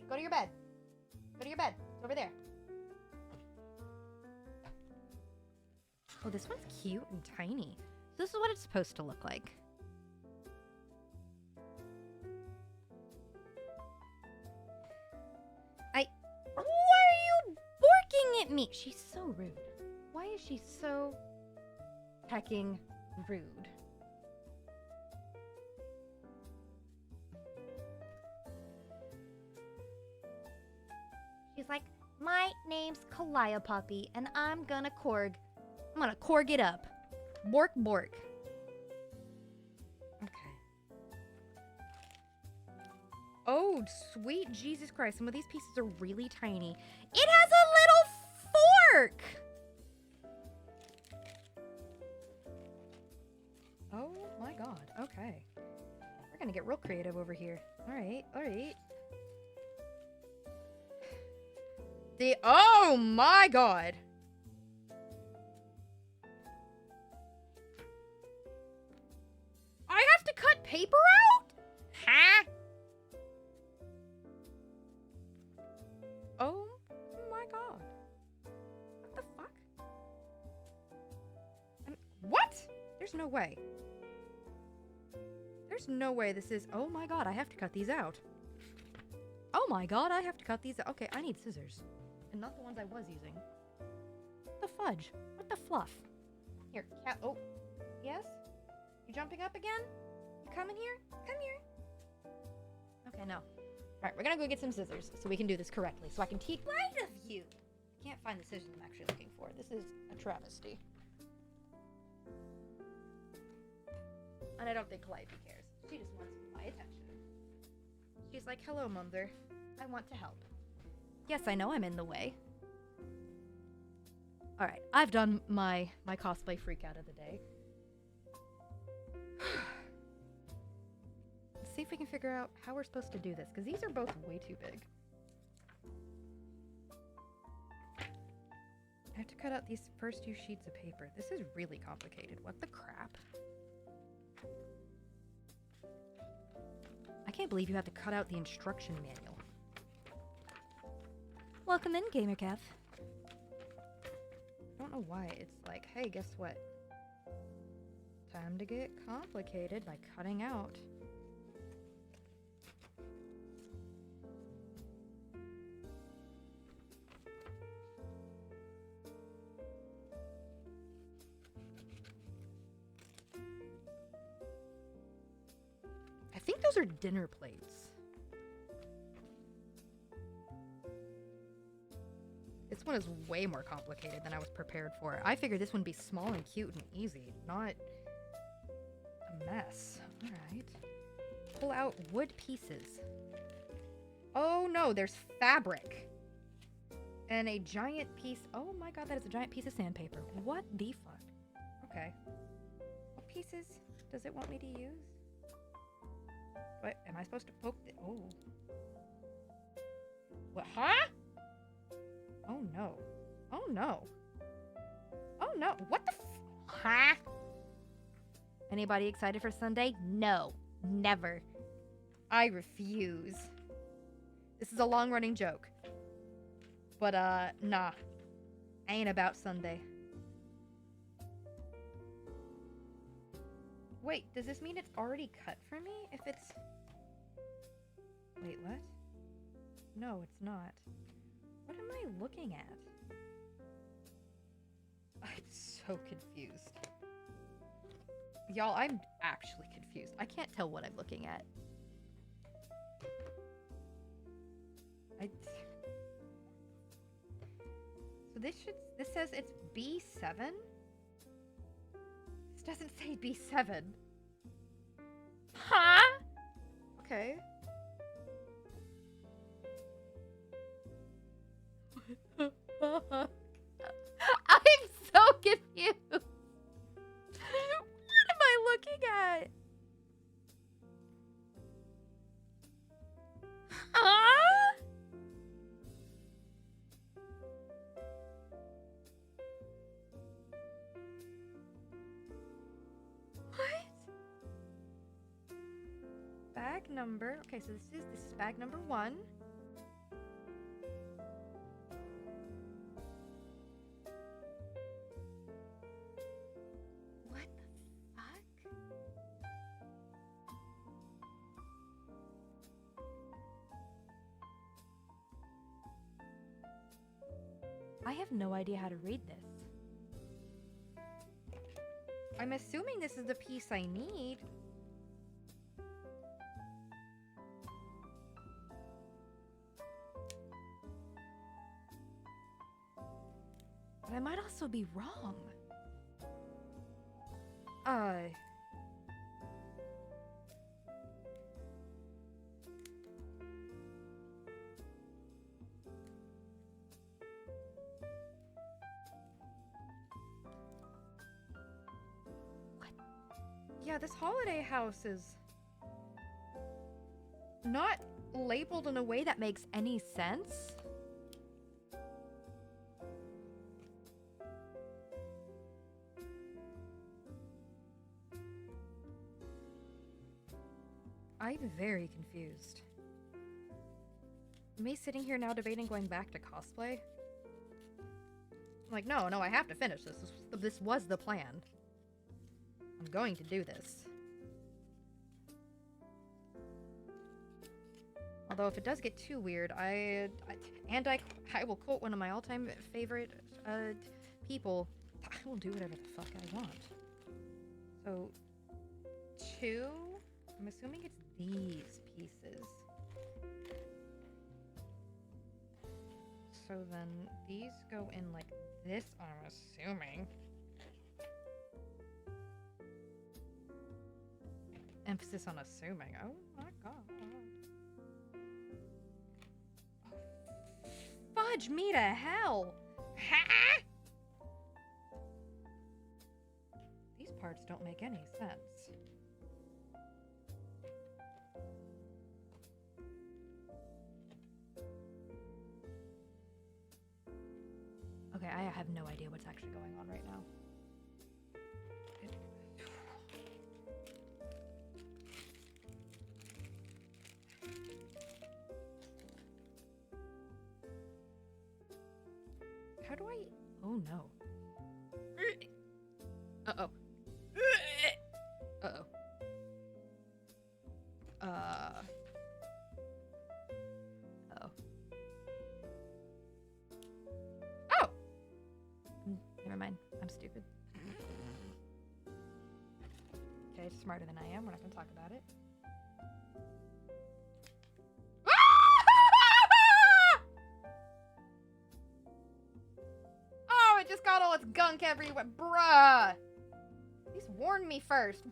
Go to your bed. It's over there. Oh, this one's cute and tiny. This is what it's supposed to look like. Why are you borking at me? She's so rude. Why is she so hecking rude? She's like, my name's Kalaya Puppy, and I'm gonna korg it up. Bork, bork. Okay. Oh, sweet Jesus Christ. Some of these pieces are really tiny. It has a little fork! Oh my god. Okay. We're gonna get real creative over here. Alright, alright. Oh my god! I have to cut paper out? Huh? Oh my god. What the fuck? What? There's no way. There's no way this is... Oh my god, I have to cut these out. Oh my god, I have to cut these out. Okay, I need scissors. And not the ones I was using. What the fudge? What the fluff? Here, cat. Oh, yes? You jumping up again? You coming here? Come here. Okay, no. Alright, we're gonna go get some scissors so we can do this correctly. So I can teach right of you. I can't find the scissors I'm actually looking for. This is a travesty. And I don't think Calliope cares. She just wants my attention. She's like, hello, Mother. I want to help. Yes, I know I'm in the way. Alright, I've done my cosplay freak out of the day. Let's see if we can figure out how we're supposed to do this, because these are both way too big. I have to cut out these first few sheets of paper. This is really complicated. What the crap? I can't believe you have to cut out the instruction manual. Welcome in, GamerCav. I don't know why it's like, hey, guess what? Time to get complicated by cutting out. I think those are dinner plates. This one is way more complicated than I was prepared for. I figured this one would be small and cute and easy, not a mess. Alright. Pull out wood pieces. Oh no, there's fabric. And a giant piece. Oh my god, that is a giant piece of sandpaper. What the fuck? Okay. What pieces does it want me to use? What? Am I supposed to poke the... Oh. What? Huh? Oh no. Oh no. Oh no. What the Huh? Anybody excited for Sunday? No. Never. I refuse. This is a long-running joke. But, nah. Ain't about Sunday. Wait, does this mean it's already cut for me? If it's... Wait, what? No, it's not. What am I looking at? I'm so confused. Y'all, I'm actually confused. I can't tell what I'm looking at. So this says it's B7? This doesn't say B7. Huh? Okay. I'm so confused. What am I looking at? Huh? What? Bag number. Okay, so this is bag number 1. What the fuck? I have no idea how to read this. I'm assuming this is the piece I need. But I might also be wrong. What? Yeah, this holiday house is not labeled in a way that makes any sense. I'm very confused. Me sitting here now debating going back to cosplay? I'm like, no, I have to finish this. This was the plan. I'm going to do this. Although if it does get too weird, I will quote one of my all-time favorite people. I will do whatever the fuck I want. So, 2. I'm assuming it's these pieces. So then these go in like this, I'm assuming. Emphasis on assuming. Oh my god. Fudge me to hell! Ha! These parts don't make any sense. Okay, I have no idea what's actually going on right now. How do I... Oh no. Uh-oh. Uh-oh. Uh-oh. Oh! Never mind. I'm stupid. Okay, it's smarter than I am. We're not gonna talk about it. Oh, it just got all its gunk everywhere. Bruh! Please warn me first.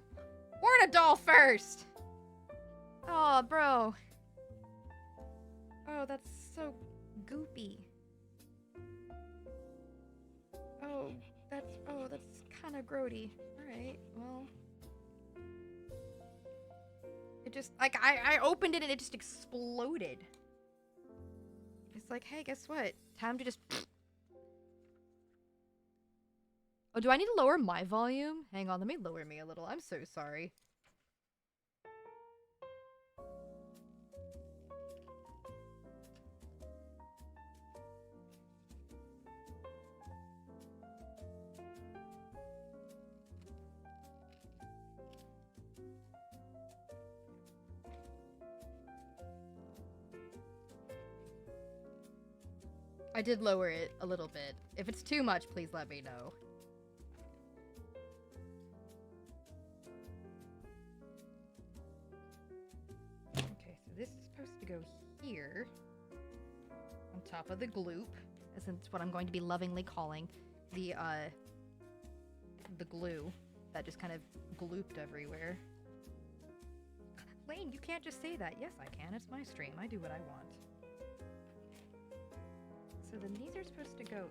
Warn a doll first! Oh, bro. Oh, that's so goopy. Oh, that's kind of grody. Alright, well. It just, like, I opened it and it just exploded. It's like, hey, guess what? Time to just... Oh, do I need to lower my volume? Hang on, let me lower me a little. I'm so sorry. I did lower it a little bit. If it's too much, please let me know. Okay, so this is supposed to go here. On top of the gloop. As it's what I'm going to be lovingly calling the glue that just kind of glooped everywhere. Lane, you can't just say that. Yes, I can. It's my stream. I do what I want. So then these are supposed to go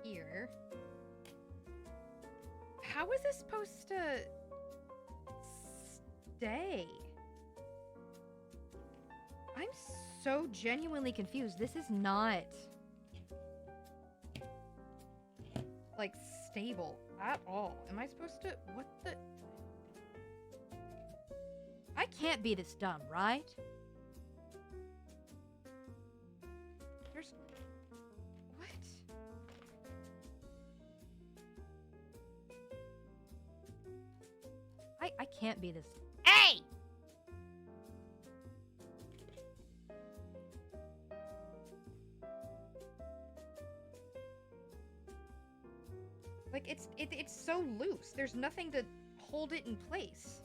here. How is this supposed to stay? I'm so genuinely confused. This is not like stable at all. Am I supposed to, what the? I can't be this dumb, right? There's, what? I can't be this. Hey! Like, it's so loose. There's nothing to hold it in place.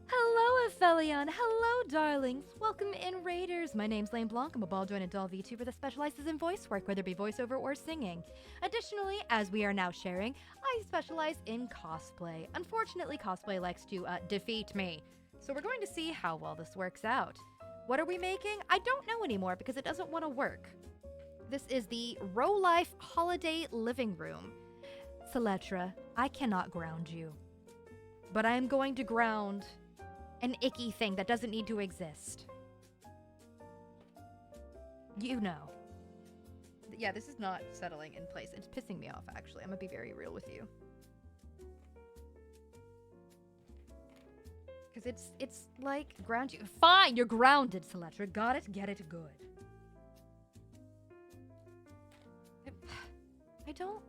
Hello, Aphelion. Hello, darlings. Welcome in, Raiders. My name's Lane Blanc. I'm a ball-jointed doll VTuber that specializes in voice work, whether it be voiceover or singing. Additionally, as we are now sharing, I specialize in cosplay. Unfortunately, cosplay likes to defeat me. So we're going to see how well this works out. What are we making? I don't know anymore because it doesn't want to work. This is the Row-Life Holiday Living Room. Celetra, I cannot ground you. But I am going to ground an icky thing that doesn't need to exist. You know. Yeah, this is not settling in place. It's pissing me off, actually. I'm gonna be very real with you. Because it's like ground you. Fine, you're grounded, Celetra. Got it? Get it? Good. I don't.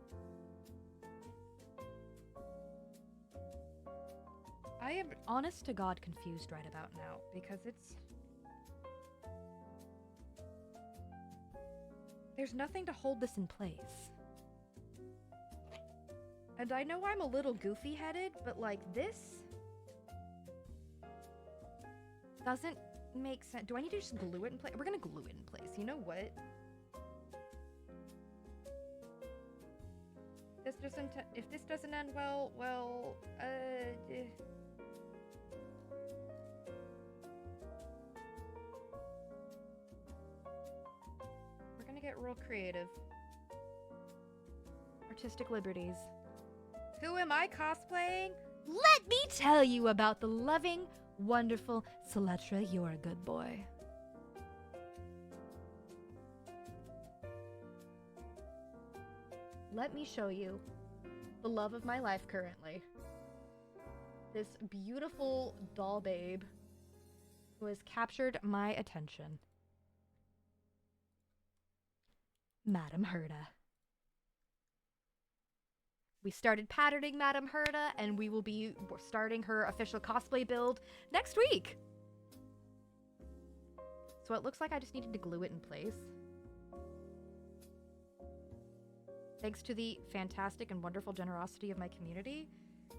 I am honest to God confused right about now because it's. There's nothing to hold this in place. And I know I'm a little goofy headed, but like this doesn't make sense. Do I need to just glue it in place? We're gonna glue it in place. You know what? This doesn't. If this doesn't end well, we're gonna get real creative. Artistic liberties. Who am I cosplaying? Let me tell you about the loving, wonderful Celetra. You're a good boy. Let me show you the love of my life currently. This beautiful doll babe who has captured my attention. Madame Herda. We started patterning Madame Herda, and we will be starting her official cosplay build next week. So it looks like I just needed to glue it in place. Thanks to the fantastic and wonderful generosity of my community,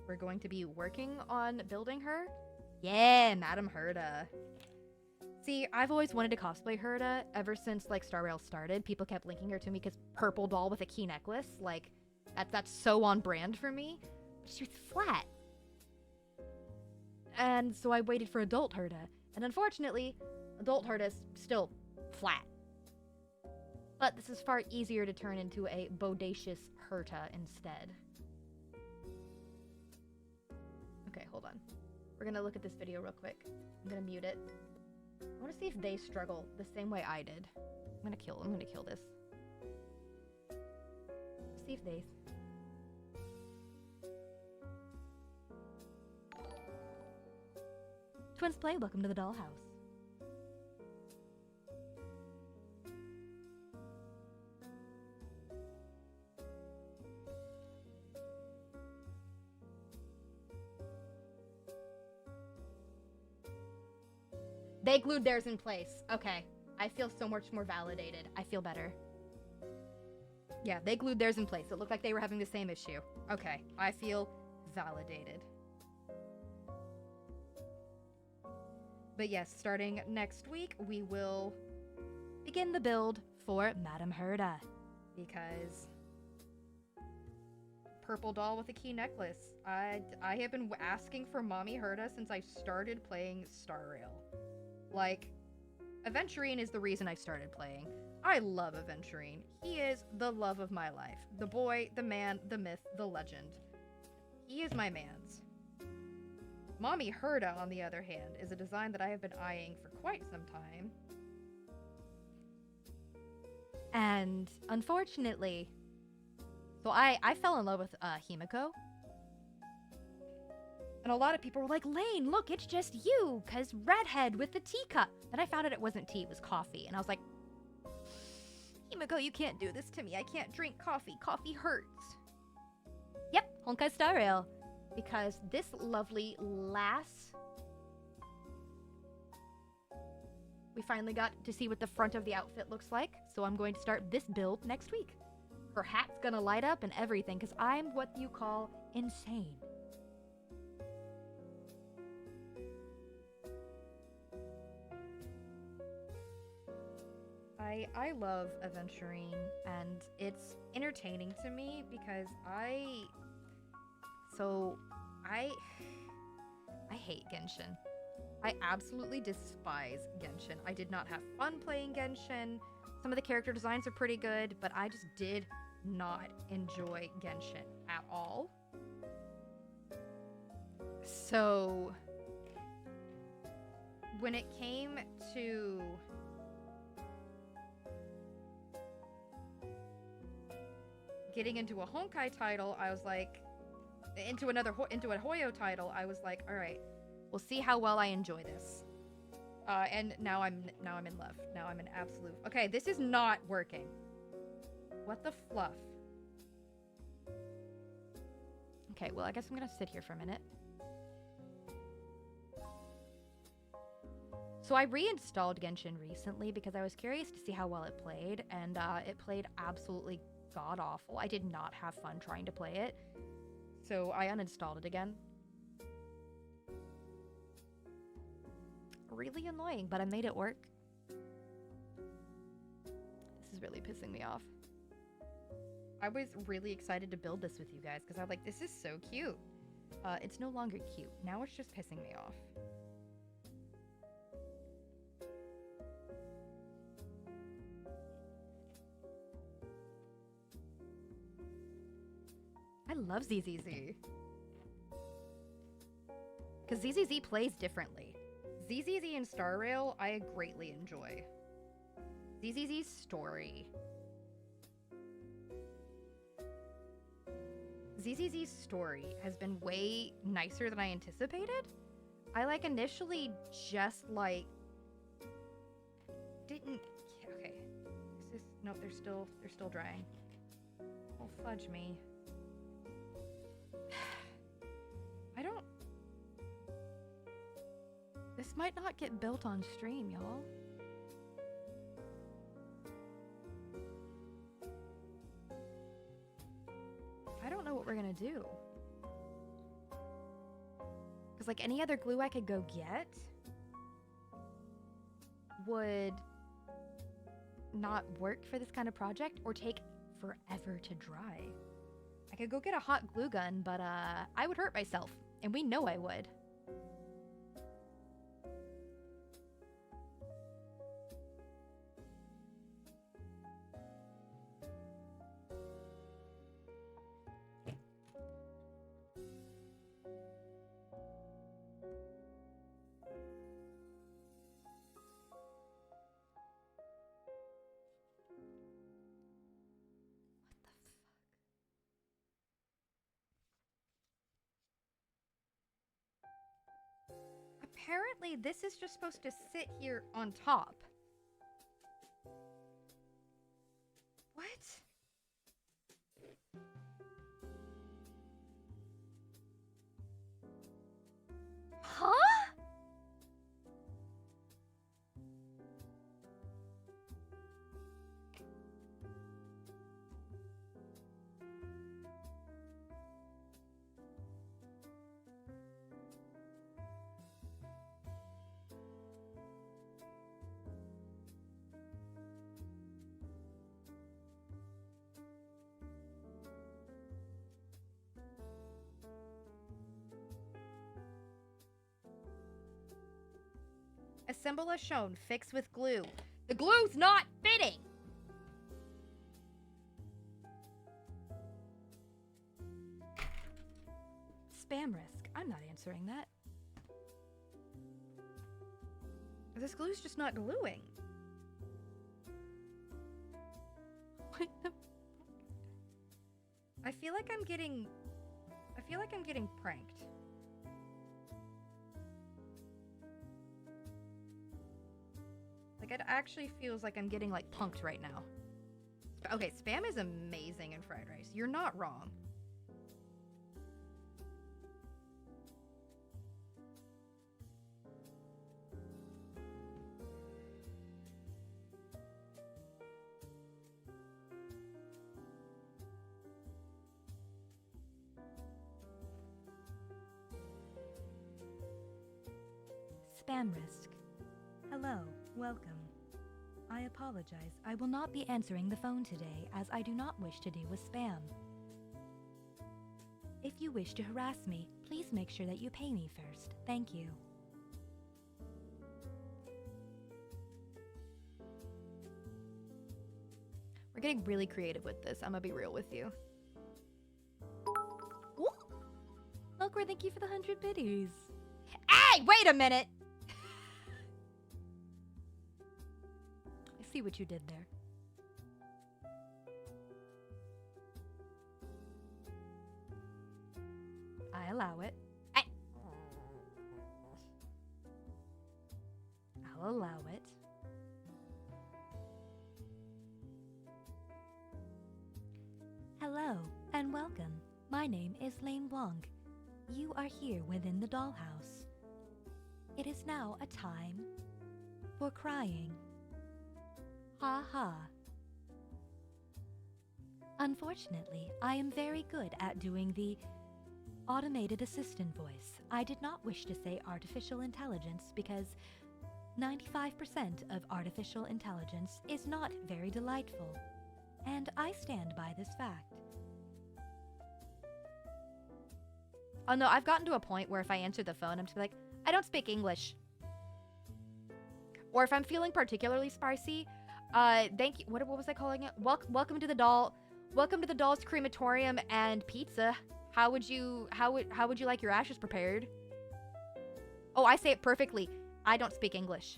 we're going to be working on building her. Yeah, Madame Herda. See, I've always wanted to cosplay Herda ever since, like, Star Rail started. People kept linking her to me because purple doll with a key necklace, like, that's so on brand for me. But she was flat. And so I waited for adult Herda. And unfortunately, adult Herda is still flat. But this is far easier to turn into a bodacious Herta instead. Okay, hold on. We're gonna look at this video real quick. I'm gonna mute it. I wanna see if they struggle the same way I did. I'm gonna kill this. See if they... Twins Play, welcome to the dollhouse. They glued theirs in place. Okay. I feel so much more validated. I feel better. Yeah, they glued theirs in place. It looked like they were having the same issue. Okay. I feel validated. But yes, starting next week, we will begin the build for Madame Herda. Because purple doll with a key necklace. I have been asking for Mommy Herda since I started playing Star Rail. Like, Aventurine is the reason I started playing. I love Aventurine. He is the love of my life. The boy, the man, the myth, the legend. He is my man's. Mommy Herda, on the other hand, is a design that I have been eyeing for quite some time. And unfortunately, so I fell in love with Himiko. And a lot of people were like, Lane, look, it's just you, because redhead with the teacup. Then I found out it wasn't tea, it was coffee. And I was like, Himiko, you can't do this to me. I can't drink coffee. Coffee hurts. Yep, Honkai Star Rail. Because this lovely lass, we finally got to see what the front of the outfit looks like. So I'm going to start this build next week. Her hat's gonna light up and everything, because I'm what you call insane. I love Aventurine, and it's entertaining to me because I hate Genshin. I absolutely despise Genshin. I did not have fun playing Genshin. Some of the character designs are pretty good, but I just did not enjoy Genshin at all. So when it came to getting into a Honkai title, I was like, into a Hoyo title, I was like, all right, We'll see how well I enjoy this. And now I'm in love. Now I'm in absolute. Okay, this is not working. What the fluff? Okay, well, I guess I'm gonna sit here for a minute. So I reinstalled Genshin recently because I was curious to see how well it played, and it played absolutely god-awful. I did not have fun trying to play it, so I uninstalled it again. Really annoying, but I made it work. This is really pissing me off. I was really excited to build this with you guys because I'm like, this is so cute. It's no longer cute. Now it's just pissing me off. I love ZZZ. Because ZZZ plays differently. ZZZ and Star Rail, I greatly enjoy. ZZZ's story. ZZZ's story has been way nicer than I anticipated. I like initially just like didn't. Okay, is this? Nope, they're still drying. Oh fudge me. I don't. This might not get built on stream, y'all. I don't know what we're gonna do. Because, like, any other glue I could go get would not work for this kind of project or take forever to dry. I could go get a hot glue gun, but I would hurt myself, and we know I would. Apparently, this is just supposed to sit here on top. What? Huh? Assemble as shown. Fix with glue. The glue's not fitting! Spam risk. I'm not answering that. This glue's just not gluing. What the? I feel like I'm getting pranked. Like, it actually feels like I'm getting, like, punked right now. Okay, Spam is amazing in fried rice. You're not wrong. Spam risk. Hello, welcome. I apologize. I will not be answering the phone today, as I do not wish to deal with spam. If you wish to harass me, please make sure that you pay me first. Thank you. We're getting really creative with this. I'm gonna be real with you. Milkweed, thank you for the 100 biddies. Hey, wait a minute! I see what you did there. I allow it. I'll allow it. Hello and welcome. My name is Lane Blanc. You are here within the dollhouse. It is now a time for crying. Ha ha. Unfortunately, I am very good at doing the automated assistant voice. I did not wish to say artificial intelligence because 95% of artificial intelligence is not very delightful, and I stand by this fact. Oh no, I've gotten to a point where if I answer the phone, I'm just like, I don't speak English. Or if I'm feeling particularly spicy, thank you. What was I calling it? Welcome to the Doll's Crematorium and Pizza. How would you like your ashes prepared? Oh, I say it perfectly. I don't speak English.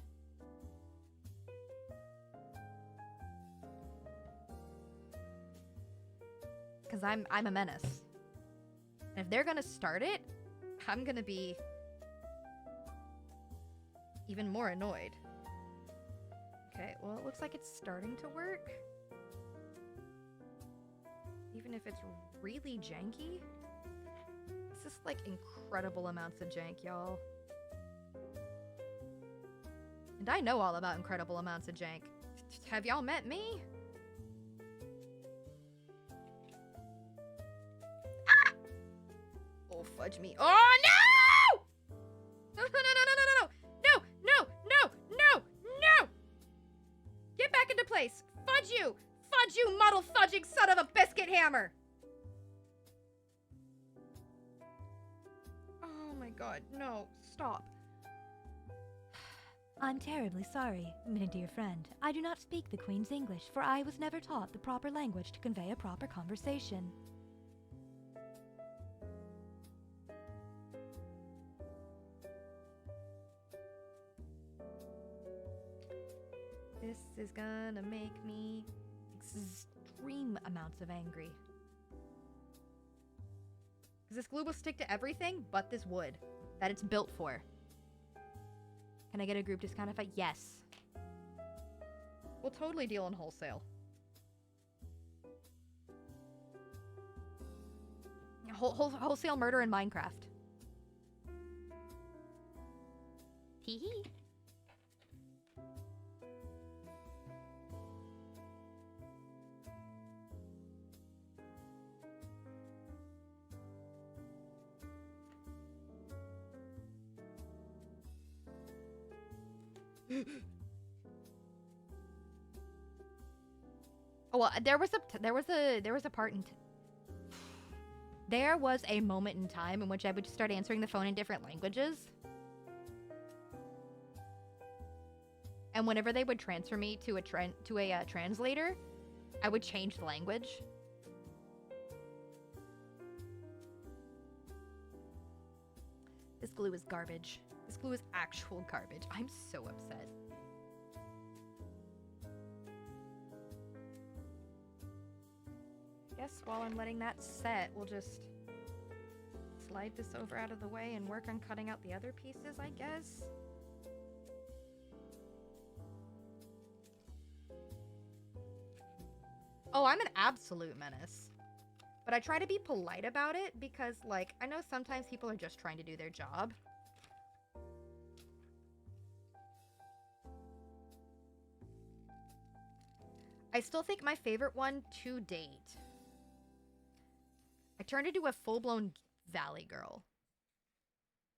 Cause I'm a menace. And if they're gonna start it, I'm gonna be even more annoyed. Okay, well, it looks like it's starting to work. Even if it's really janky. It's just like incredible amounts of jank, y'all. And I know all about incredible amounts of jank. Have y'all met me? Ah! Oh, fudge me. Oh, no! No, no, no, no, no, no, no! No, no, no, no, no! Get back into place! Fudge you! Fudge you, muddle fudging son of a biscuit hammer! Oh my god, no, stop. I'm terribly sorry, my dear friend. I do not speak the Queen's English, for I was never taught the proper language to convey a proper conversation. This is gonna make me extreme amounts of angry. Because this glue will stick to everything but this wood that it's built for. Can I get a group discount if I... Yes. We'll totally deal in wholesale. Wholesale murder in Minecraft. Hee hee. Oh, well, there was a part in there was a moment in time in which I would just start answering the phone in different languages. And whenever they would transfer me to a translator, I would change the language. This glue is garbage. This glue is actual garbage. I'm so upset. Guess while I'm letting that set, we'll just slide this over out of the way and work on cutting out the other pieces, I guess. Oh, I'm an absolute menace. But I try to be polite about it because, like, I know sometimes people are just trying to do their job. I still think my favorite one to date. I turned into a full-blown valley girl.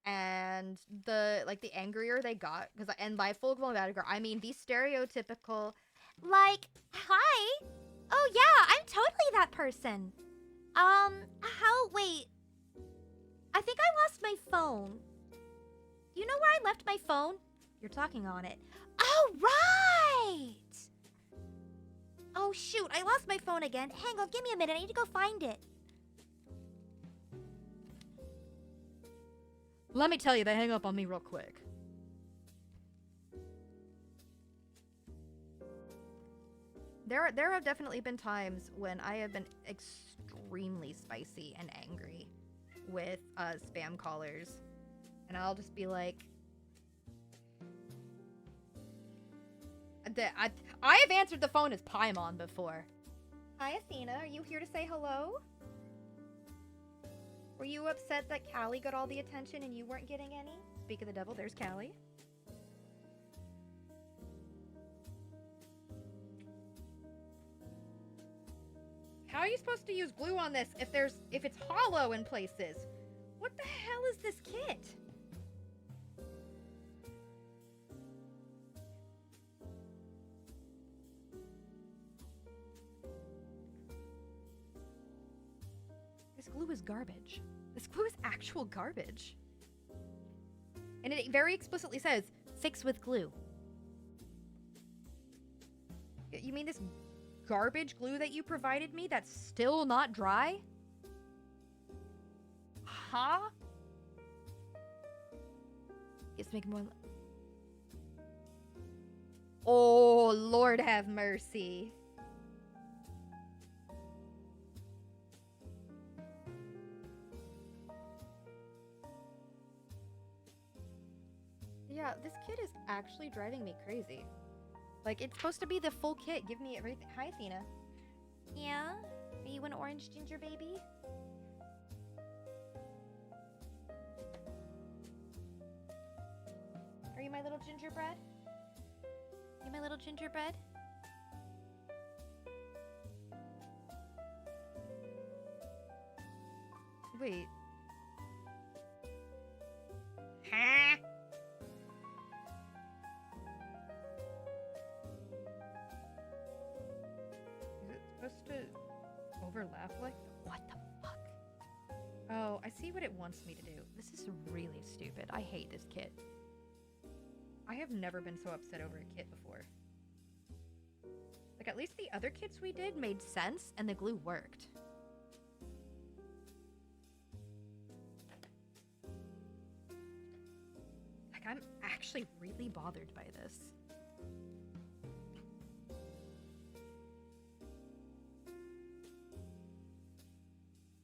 And the angrier they got, and by full-blown valley girl, I mean the stereotypical, like, hi! Oh yeah, I'm totally that person. Wait. I think I lost my phone. You know where I left my phone? You're talking on it. Oh, right! Oh, shoot, I lost my phone again. Hang on, give me a minute, I need to go find it. Let me tell you, they hang up on me real quick. There have definitely been times when I have been extremely spicy and angry with spam callers. And I'll just be like, I have answered the phone as Paimon before. Hi, Athena. Are you here to say hello? Were you upset that Callie got all the attention and you weren't getting any? Speak of the devil, there's Callie. How are you supposed to use glue on this if it's hollow in places? What the hell is this kit? This glue is garbage. This glue is actual garbage. And it very explicitly says, fix with glue. You mean this garbage glue that you provided me that's still not dry? Huh? It's making more... Oh, Lord have mercy. Yeah, this kit is actually driving me crazy. Like, it's supposed to be the full kit. Give me everything. Hi, Athena. Yeah? Are you an orange ginger baby? Are you my little gingerbread? You my little gingerbread? Wait. Huh? Is it supposed to overlap like... What the fuck? Oh, I see what it wants me to do. This is really stupid. I hate this kit. I have never been so upset over a kit before. Like, at least the other kits we did made sense and the glue worked. Like, I'm actually really bothered by this.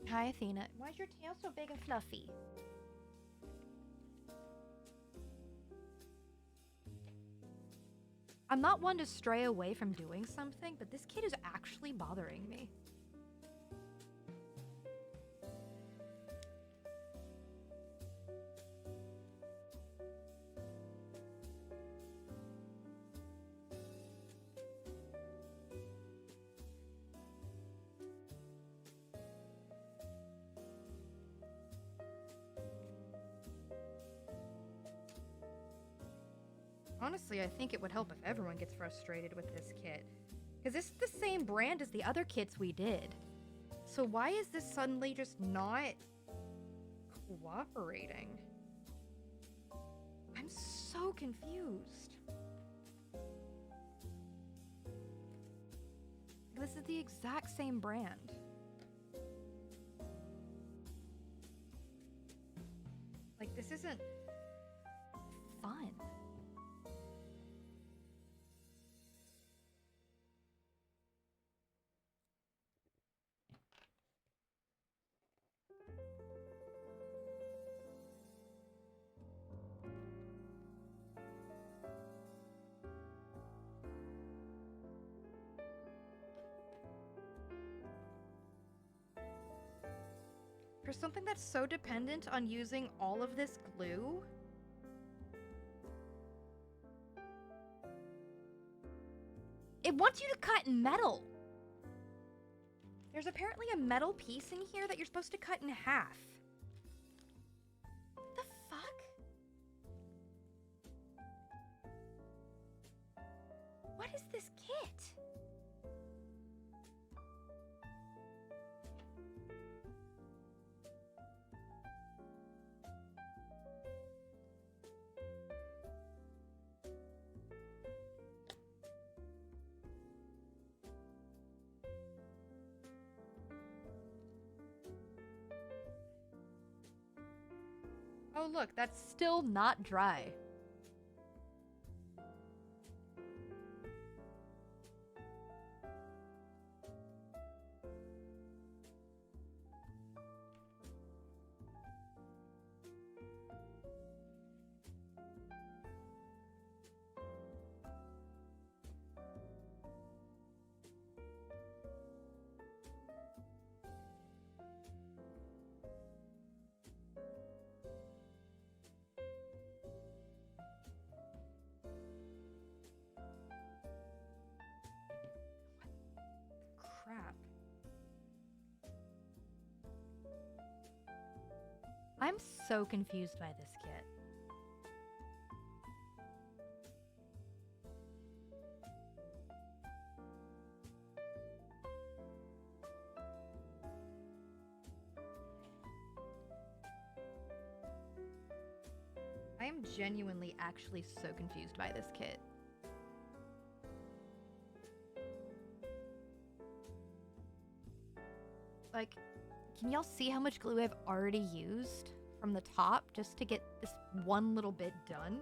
Hi, Athena. Why is your tail so big and fluffy? I'm not one to stray away from doing something, but this kid is actually bothering me. Honestly, I think it would help if everyone gets frustrated with this kit. Because this is the same brand as the other kits we did. So why is this suddenly just not cooperating? I'm so confused. This is the exact same brand. Like, this isn't fun. For something that's so dependent on using all of this glue? It wants you to cut metal! There's apparently a metal piece in here that you're supposed to cut in half. What the fuck? What is this kit? Oh look, that's still not dry. I'm so confused by this kit. I am genuinely actually so confused by this kit. Like, can y'all see how much glue I've already used from the top just to get this one little bit done?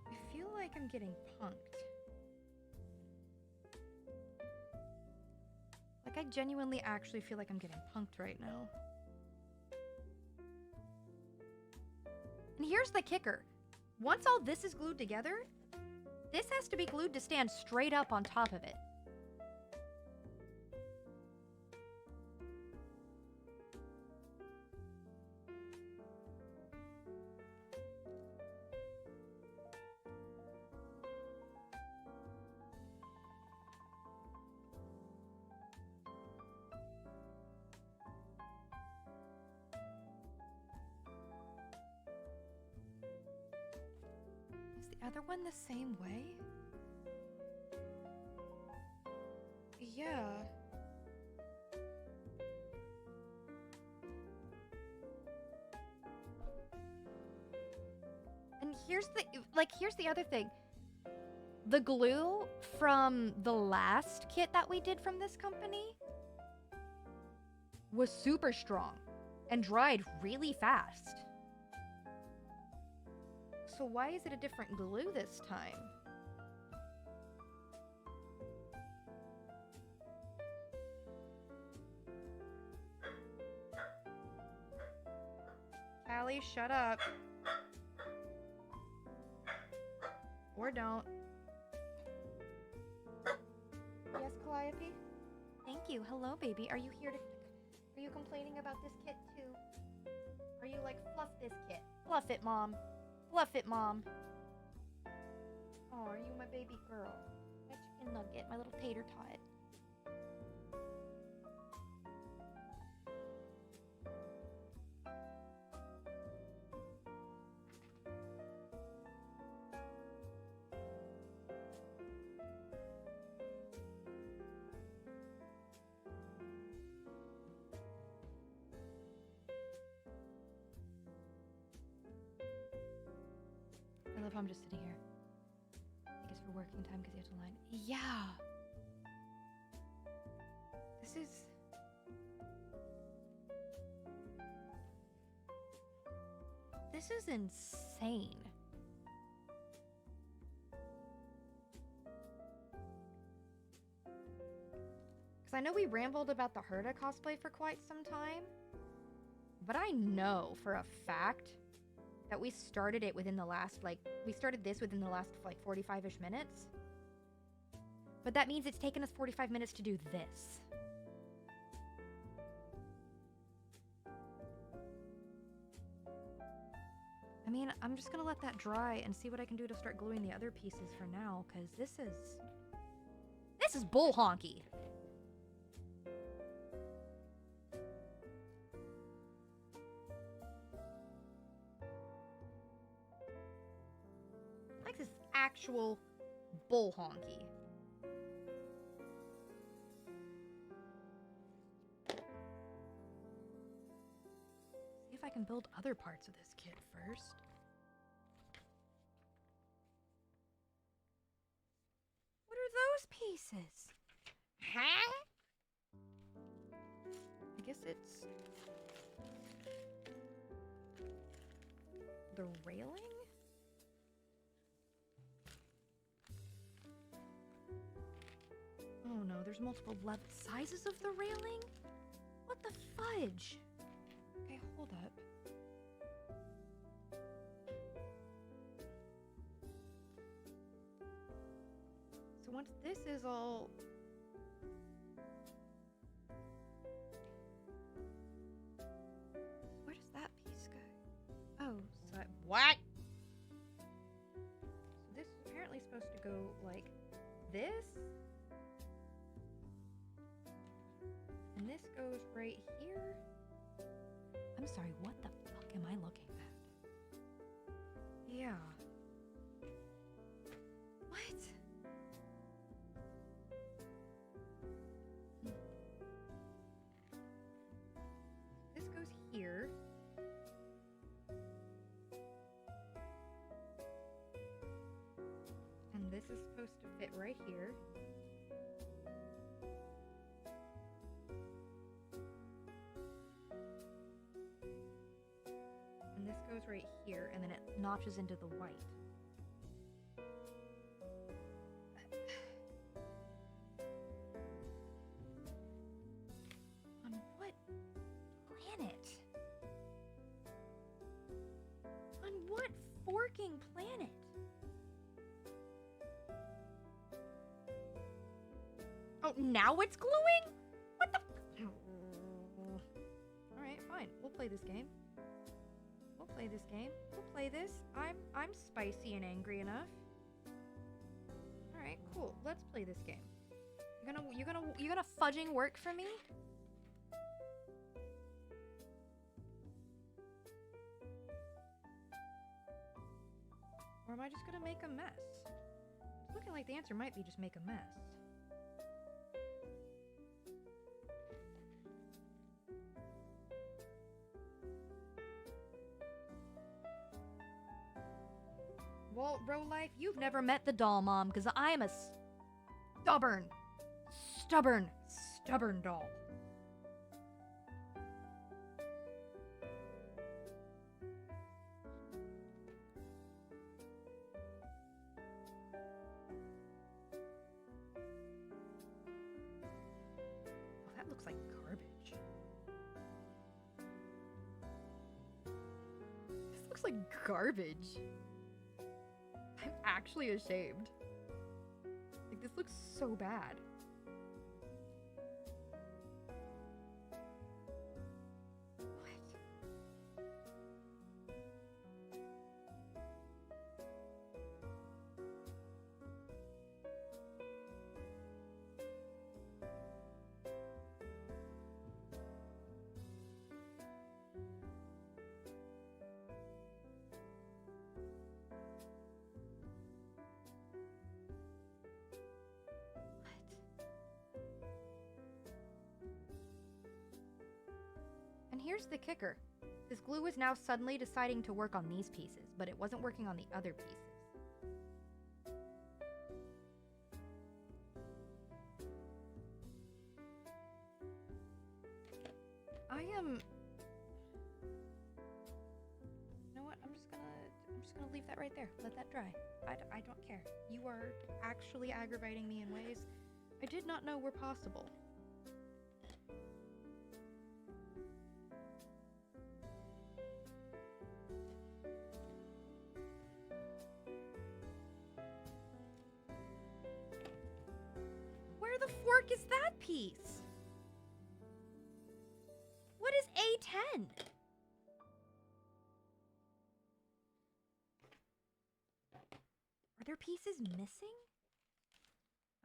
I feel like I'm getting punked. Like, I genuinely actually feel like I'm getting punked right now. And here's the kicker. Once all this is glued together, this has to be glued to stand straight up on top of it. Is the other one the same way? Yeah. And here's the other thing. The glue from the last kit that we did from this company was super strong and dried really fast. So why is it a different glue this time? Callie, shut up. Or don't. Yes, Calliope? Thank you. Hello, baby. Are you complaining about this kit too? Are you like, fluff this kit? Fluff it, Mom. Fluff it, Mom. Oh, are you my baby girl? My chicken nugget, my little tater tot. I love how I'm just sitting here. I guess for working time because you have to line. Yeah. This is insane. Because I know we rambled about the Herta cosplay for quite some time, but I know for a fact that we started it within the last, we started this within the last, 45-ish minutes. But that means it's taken us 45 minutes to do this. I mean, I'm just gonna let that dry and see what I can do to start gluing the other pieces for now, because this is bull honky. Like, this is actual bull honky. See if I can build other parts of this kit first. What are those pieces? Huh? I guess it's the railing? Oh no, there's multiple sizes of the railing? What the fudge? Okay, hold up. So once this is all What? So this is apparently supposed to go like this. And this goes right here. I'm sorry, what the fuck am I looking at? Yeah. What? This goes here. And this is supposed to fit right here. And this goes right here, and then it notches into the white. On what planet? On what forking planet? Oh, now it's gluing? What the? All right, fine. We'll play this game. We'll play this game. We'll play this. I'm spicy and angry enough. All right, cool. Let's play this game. You gonna fudging work for me? Or am I just gonna make a mess? It's looking like the answer might be just make a mess. Well, bro life, you've never met the doll mom, because I am a stubborn doll. Oh, that looks like garbage. This looks like garbage. I'm actually ashamed. Like, this looks so bad. What? And here's the kicker. This glue is now suddenly deciding to work on these pieces, but it wasn't working on the other pieces. You know what? I'm just gonna leave that right there. Let that dry. I don't care. You are actually aggravating me in ways I did not know were possible. Where the fork is that piece? What is A10? Are there pieces missing?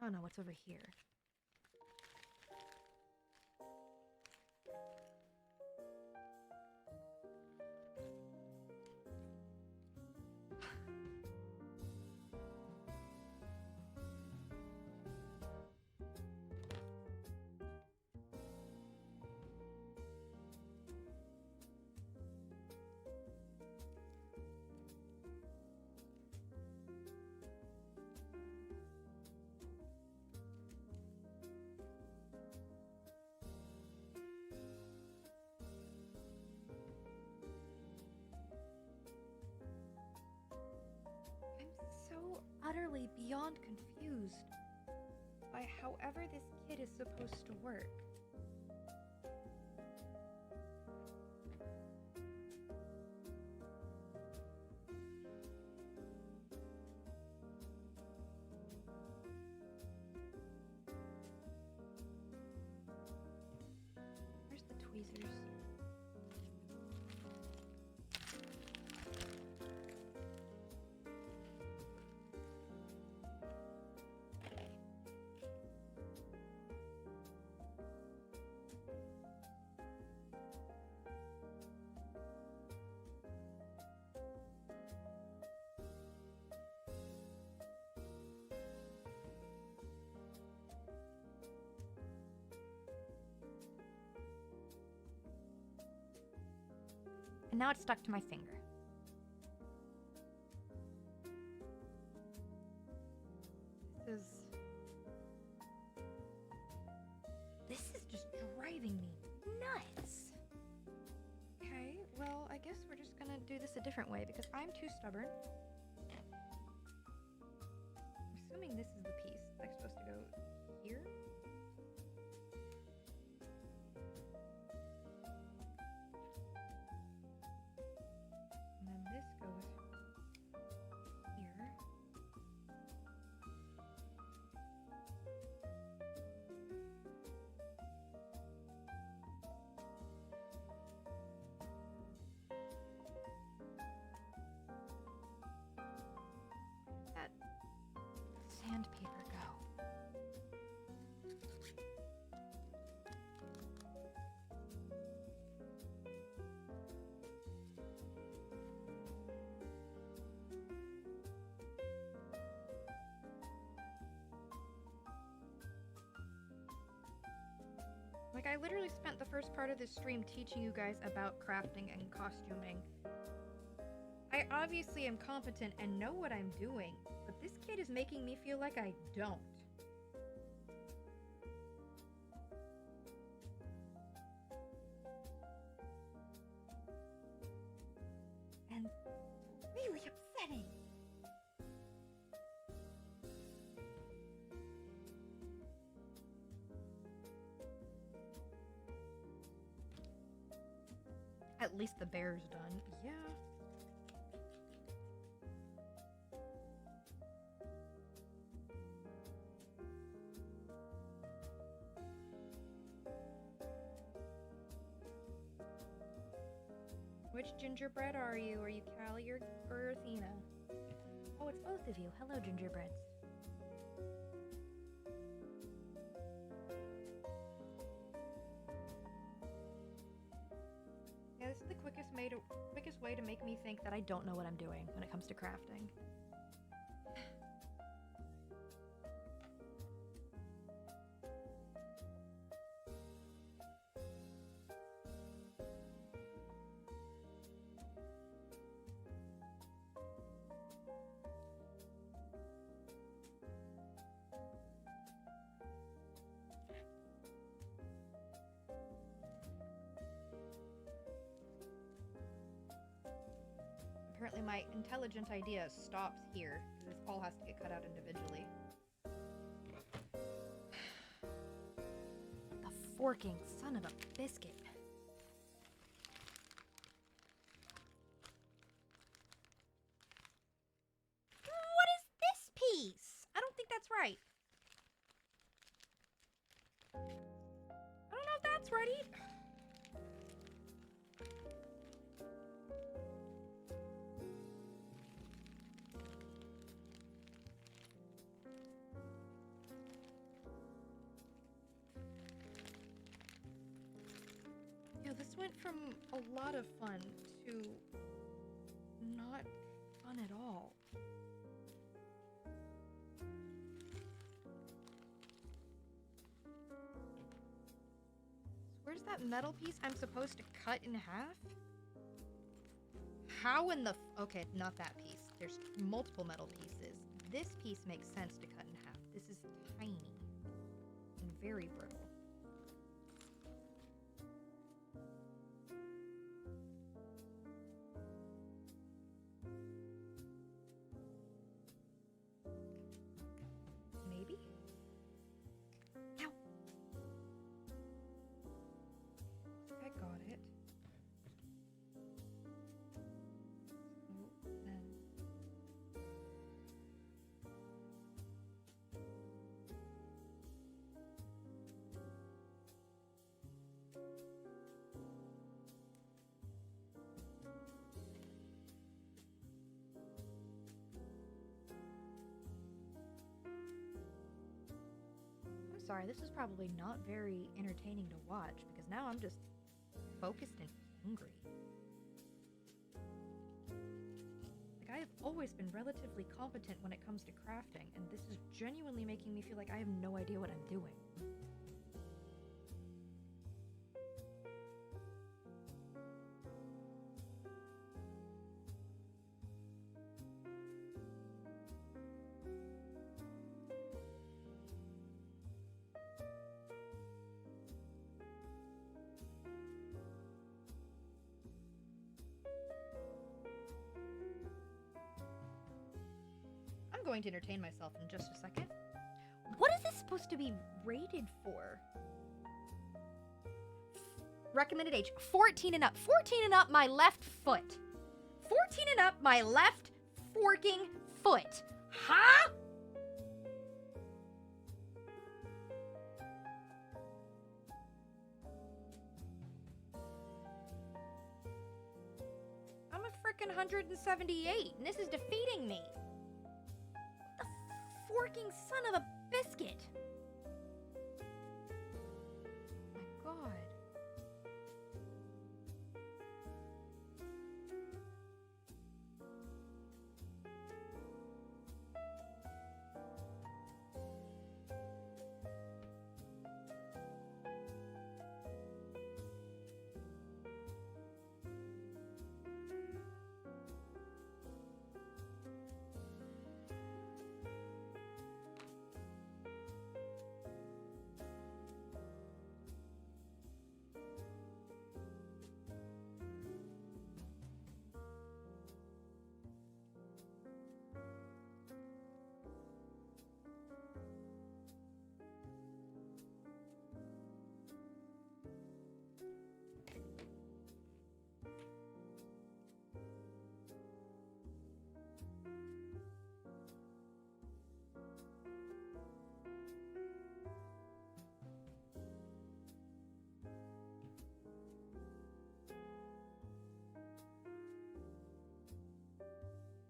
Oh no, what's over here? So utterly beyond confused by however this kid is supposed to work. Where's the tweezers? And now it's stuck to my finger. This is just driving me nuts. Okay, well, I guess we're just gonna do this a different way because I'm too stubborn. I'm assuming this is the piece that's supposed to go here. And then this goes here. That sandpaper go? Like, I literally spent the first part of this stream teaching you guys about crafting and costuming. I obviously am competent and know what I'm doing, but this kid is making me feel like I don't. And it's really upsetting. At least the bear's done. Yeah. Which gingerbread are you? Are you Callie or Athena? Oh, it's both of you. Hello, gingerbreads. Yeah, this is the quickest way to make me think that I don't know what I'm doing when it comes to crafting. Apparently my intelligent idea stops here. This all has to get cut out individually. The forking son of a biscuit. What is this piece? I don't think that's right. I don't know if that's right either. This went from a lot of fun to not fun at all. So where's that metal piece I'm supposed to cut in half? How in the... Okay, not that piece. There's multiple metal pieces. This piece makes sense to cut in half. This is tiny and very brittle. Sorry, this is probably not very entertaining to watch because now I'm just focused and angry. Like, I have always been relatively competent when it comes to crafting, and this is genuinely making me feel like I have no idea what I'm doing. going to entertain myself in just a second. What is this supposed to be rated for? Recommended age 14 and up. 14 and up, my left foot. 14 and up, my left forking foot. Huh? I'm a frickin' 178, and this is defeating me. The forking son of a biscuit. My God.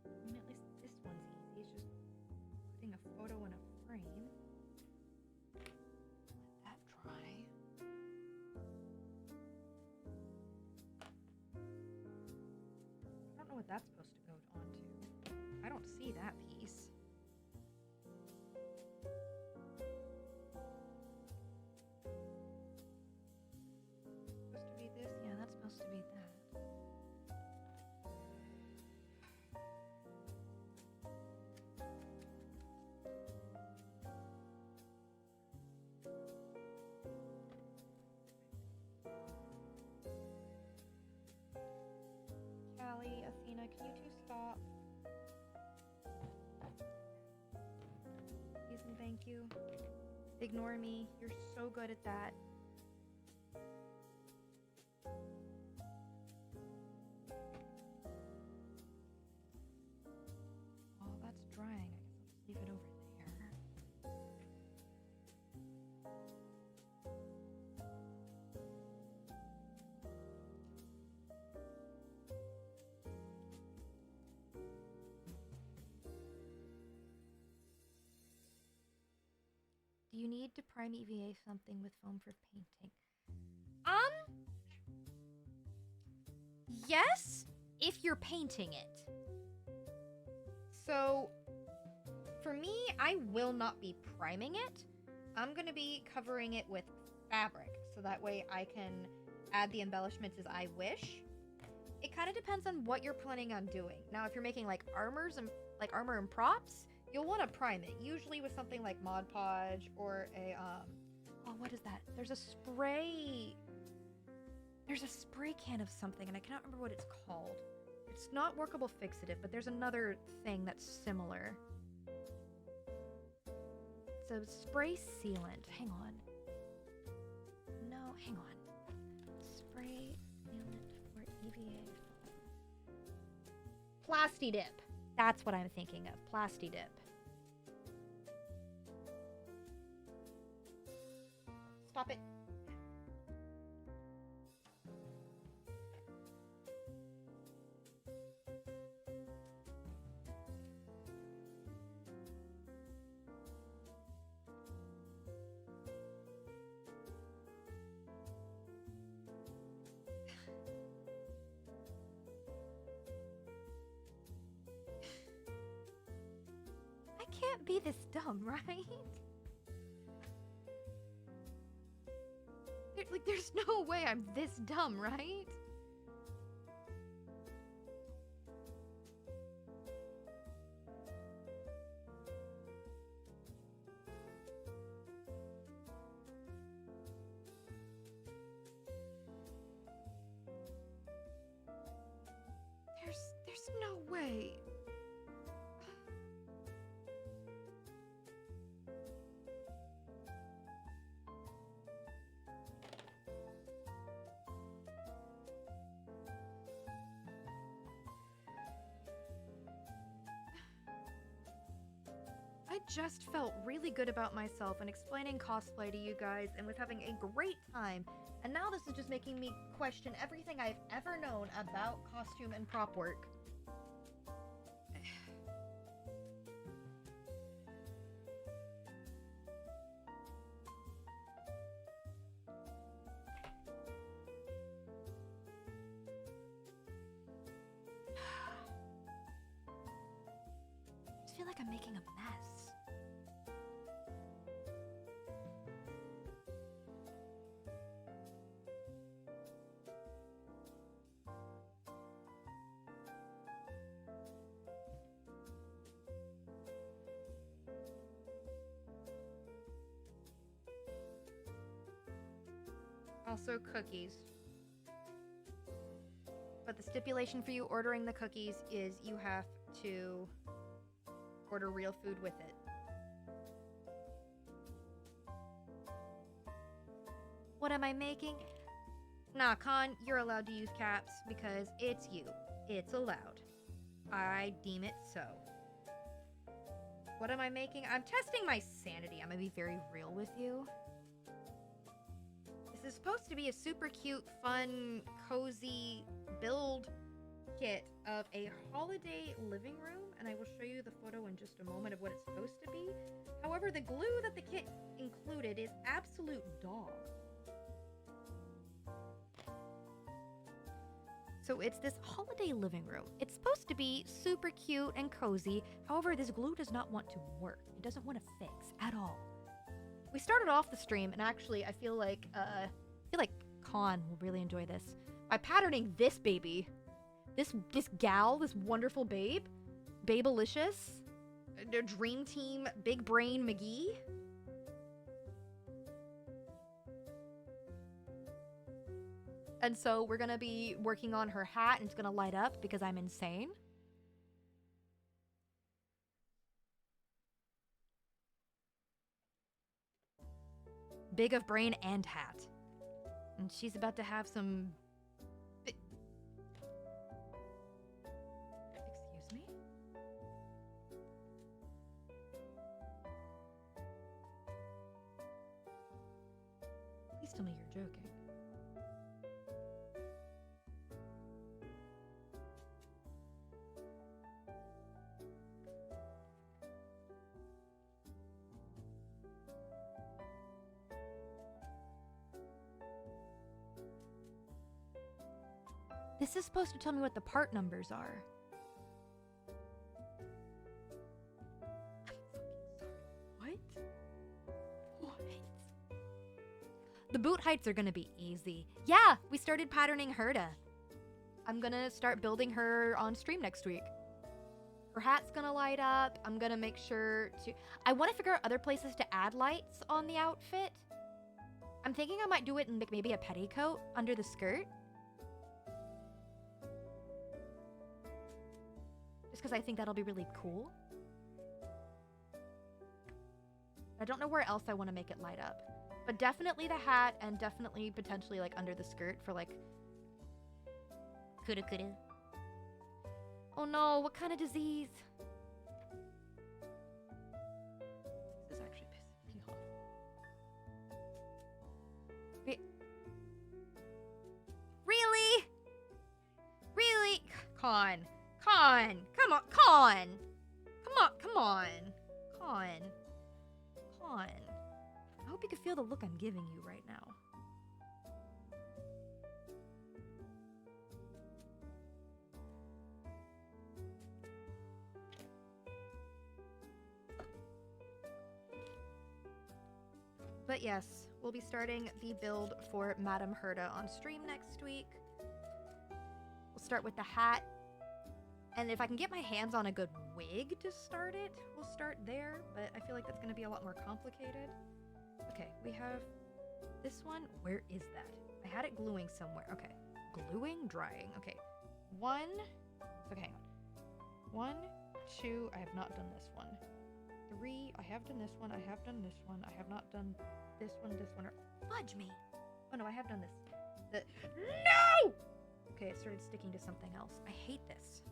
I mean, at least this one's easy. It's just putting a photo in a frame. Let that dry. I don't know what that's supposed to go onto. I don't see that piece. Supposed to be this? Yeah, that's supposed to be that. Callie, Athena, can you two stop? Please and thank you. Ignore me. You're so good at that. While that's drying, I guess I'll just leave it over there. Do you need to prime EVA something with foam for painting? Yes, if you're painting it. So, for me, I will not be priming it. I'm going to be covering it with fabric, so that way I can add the embellishments as I wish. It kind of depends on what you're planning on doing. Now, if you're making like armor and props, you'll want to prime it, usually with something like Mod Podge or a oh, what is that? There's a spray can of something, and I cannot remember what it's called. It's not workable fixative, but there's another thing that's similar. It's a spray sealant. Hang on. No, hang on. Spray sealant for EVA. Plastidip. That's what I'm thinking of. Plastidip. Stop it. I can't be this dumb, right? There's no way I'm this dumb, right? There's no way. just felt really good about myself and explaining cosplay to you guys and was having a great time. And now this is just making me question everything I've ever known about costume and prop work. I feel like I'm making a mess. Also cookies. But the stipulation for you ordering the cookies is you have to order real food with it. What am I making? Nah, Con, you're allowed to use caps because it's you. It's allowed. I deem it so. What am I making? I'm testing my sanity. I'm gonna be very real with you. This is supposed to be a super cute, fun, cozy build kit of a holiday living room, and I will show you the photo in just a moment of what it's supposed to be. However, the glue that the kit included is absolute dog. So it's this holiday living room. It's supposed to be super cute and cozy. However, this glue does not want to work. It doesn't want to fix at all. We started off the stream, and actually, I feel like Con will really enjoy this by patterning this baby. This gal, this wonderful babe, Babelicious, the Dream Team Big Brain McGee. And so we're gonna be working on her hat, and it's gonna light up because I'm insane. Big of brain and hat. And she's about to have some... Excuse me? Please tell me you're joking. This is supposed to tell me what the part numbers are. I'm fucking sorry. What? The boot heights are gonna be easy. Yeah, we started patterning Herda. I'm gonna start building her on stream next week. Her hat's gonna light up. I'm gonna make sure to... I want to figure out other places to add lights on the outfit. I'm thinking I might do it in maybe a petticoat under the skirt. Just because I think that'll be really cool. I don't know where else I want to make it light up. But definitely the hat, and definitely potentially like under the skirt for like... Kuru-kuru. Oh no, what kind of disease? This is actually pissing me off. Really? Really? Con. Con! Come on! Con! Come on! Come on! Con. Con. I hope you can feel the look I'm giving you right now. But yes, we'll be starting the build for Madame Herda on stream next week. We'll start with the hat. And if I can get my hands on a good wig to start it, we'll start there. But I feel like that's going to be a lot more complicated. Okay, we have this one. Where is that? I had it gluing somewhere. Okay, gluing, drying. Okay, one. Okay, hang on. 1, 2. I have not done this one. 3. I have done this one. I have done this one. I have not done this one. This one. Or fudge me. Oh no, I have done this. No! Okay, it started sticking to something else. I hate this.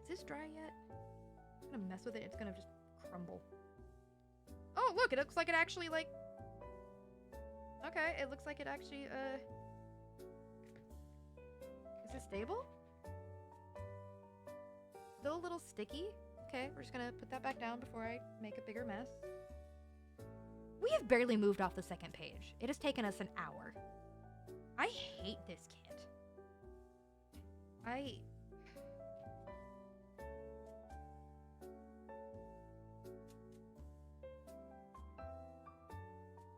Is this dry yet? gonna mess with it, it's gonna just crumble. Oh, look, it looks like it actually, like... Okay, it looks like it actually, Is it stable? Still a little sticky. Okay, we're just gonna put that back down before I make a bigger mess. We have barely moved off the second page. It has taken us an hour. I hate this kit.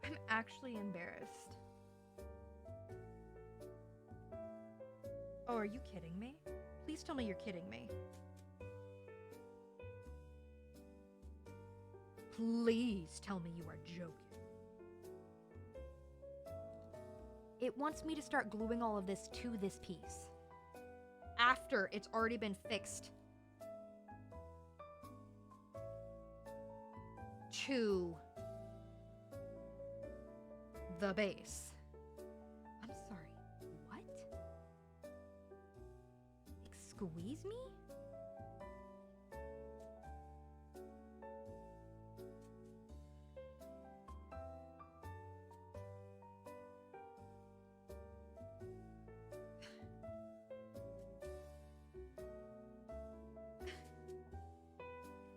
I'm actually embarrassed. Oh, are you kidding me? Please tell me you're kidding me. Please tell me you are joking. It wants me to start gluing all of this to this piece after it's already been fixed to the base. I'm sorry, what? Squeeze me?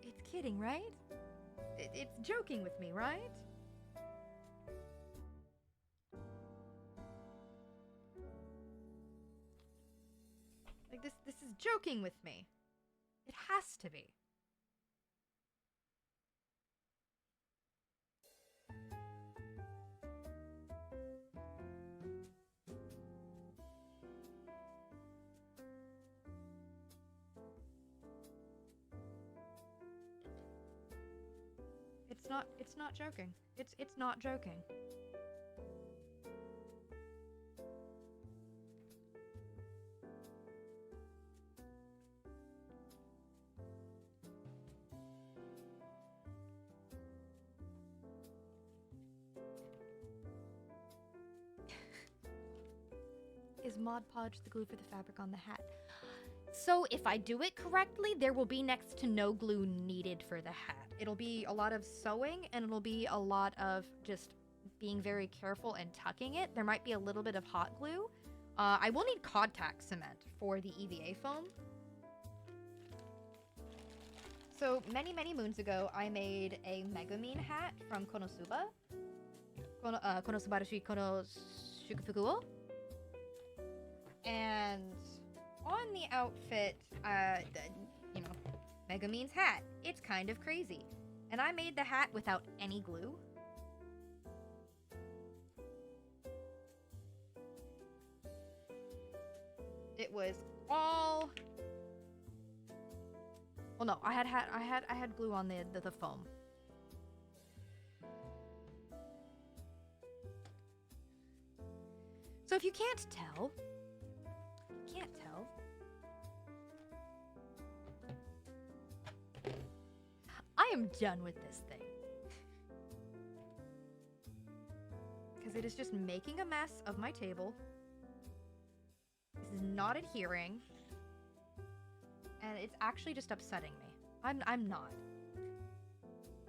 It's kidding, right? It's joking with me, right? Like this is joking with me. It has to be. It's not joking. It's not joking. Is Mod Podge the glue for the fabric on the hat? So if I do it correctly, there will be next to no glue needed for the hat. It'll be a lot of sewing, and it'll be a lot of just being very careful and tucking it. There might be a little bit of hot glue. I will need contact cement for the EVA foam. So many, many moons ago, I made a Megumin hat from Konosuba. Konosubarashi Konoshukufuku. And on the outfit, Megumin's hat, it's kind of crazy. And I made the hat without any glue. It was all... Well, no, I had glue on the foam. So if you can't tell, I am done with this thing. Because it is just making a mess of my table. This is not adhering. And it's actually just upsetting me. I'm not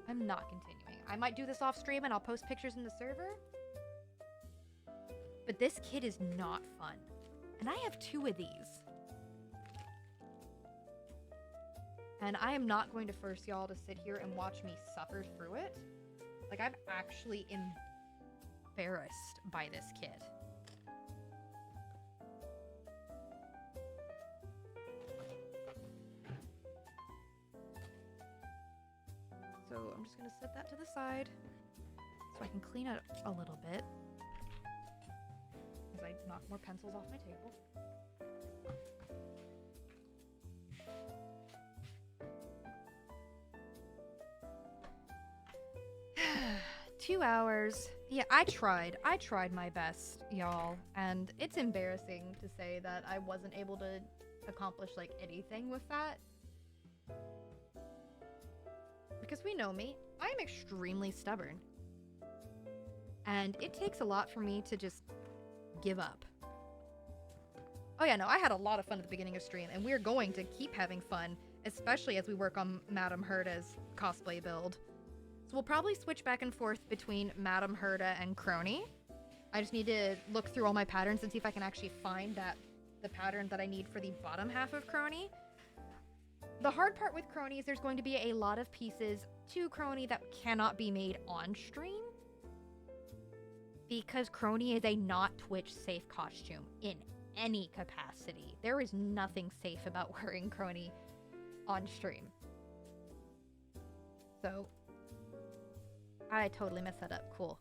continuing. I might do this off stream and I'll post pictures in the server. But this kit is not fun. And I have 2 of these. And I am not going to force y'all to sit here and watch me suffer through it. Like, I'm actually embarrassed by this kit. So I'm just gonna set that to the side so I can clean it a little bit. As I knock more pencils off my table. 2 hours. Yeah, I tried my best, y'all, and it's embarrassing to say that I wasn't able to accomplish like anything with that. Because we know me, I am extremely stubborn. And it takes a lot for me to just give up. Oh yeah, no, I had a lot of fun at the beginning of stream, and we're going to keep having fun especially as we work on Madame Herda's cosplay build. So we'll probably switch back and forth between Madame Herda and Crony. I just need to look through all my patterns and see if I can actually find the pattern that I need for the bottom half of Crony. The hard part with Crony is there's going to be a lot of pieces to Crony that cannot be made on stream, because Crony is a not Twitch safe costume in any capacity. There is nothing safe about wearing Crony on stream. So I totally messed that up. Cool.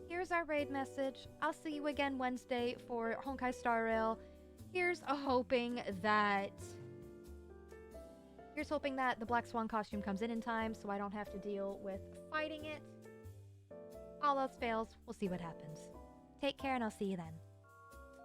Here's our raid message. I'll see you again Wednesday for Honkai Star Rail. Here's hoping that the Black Swan costume comes in time so I don't have to deal with fighting it. All else fails, we'll see what happens. Take care and I'll see you then.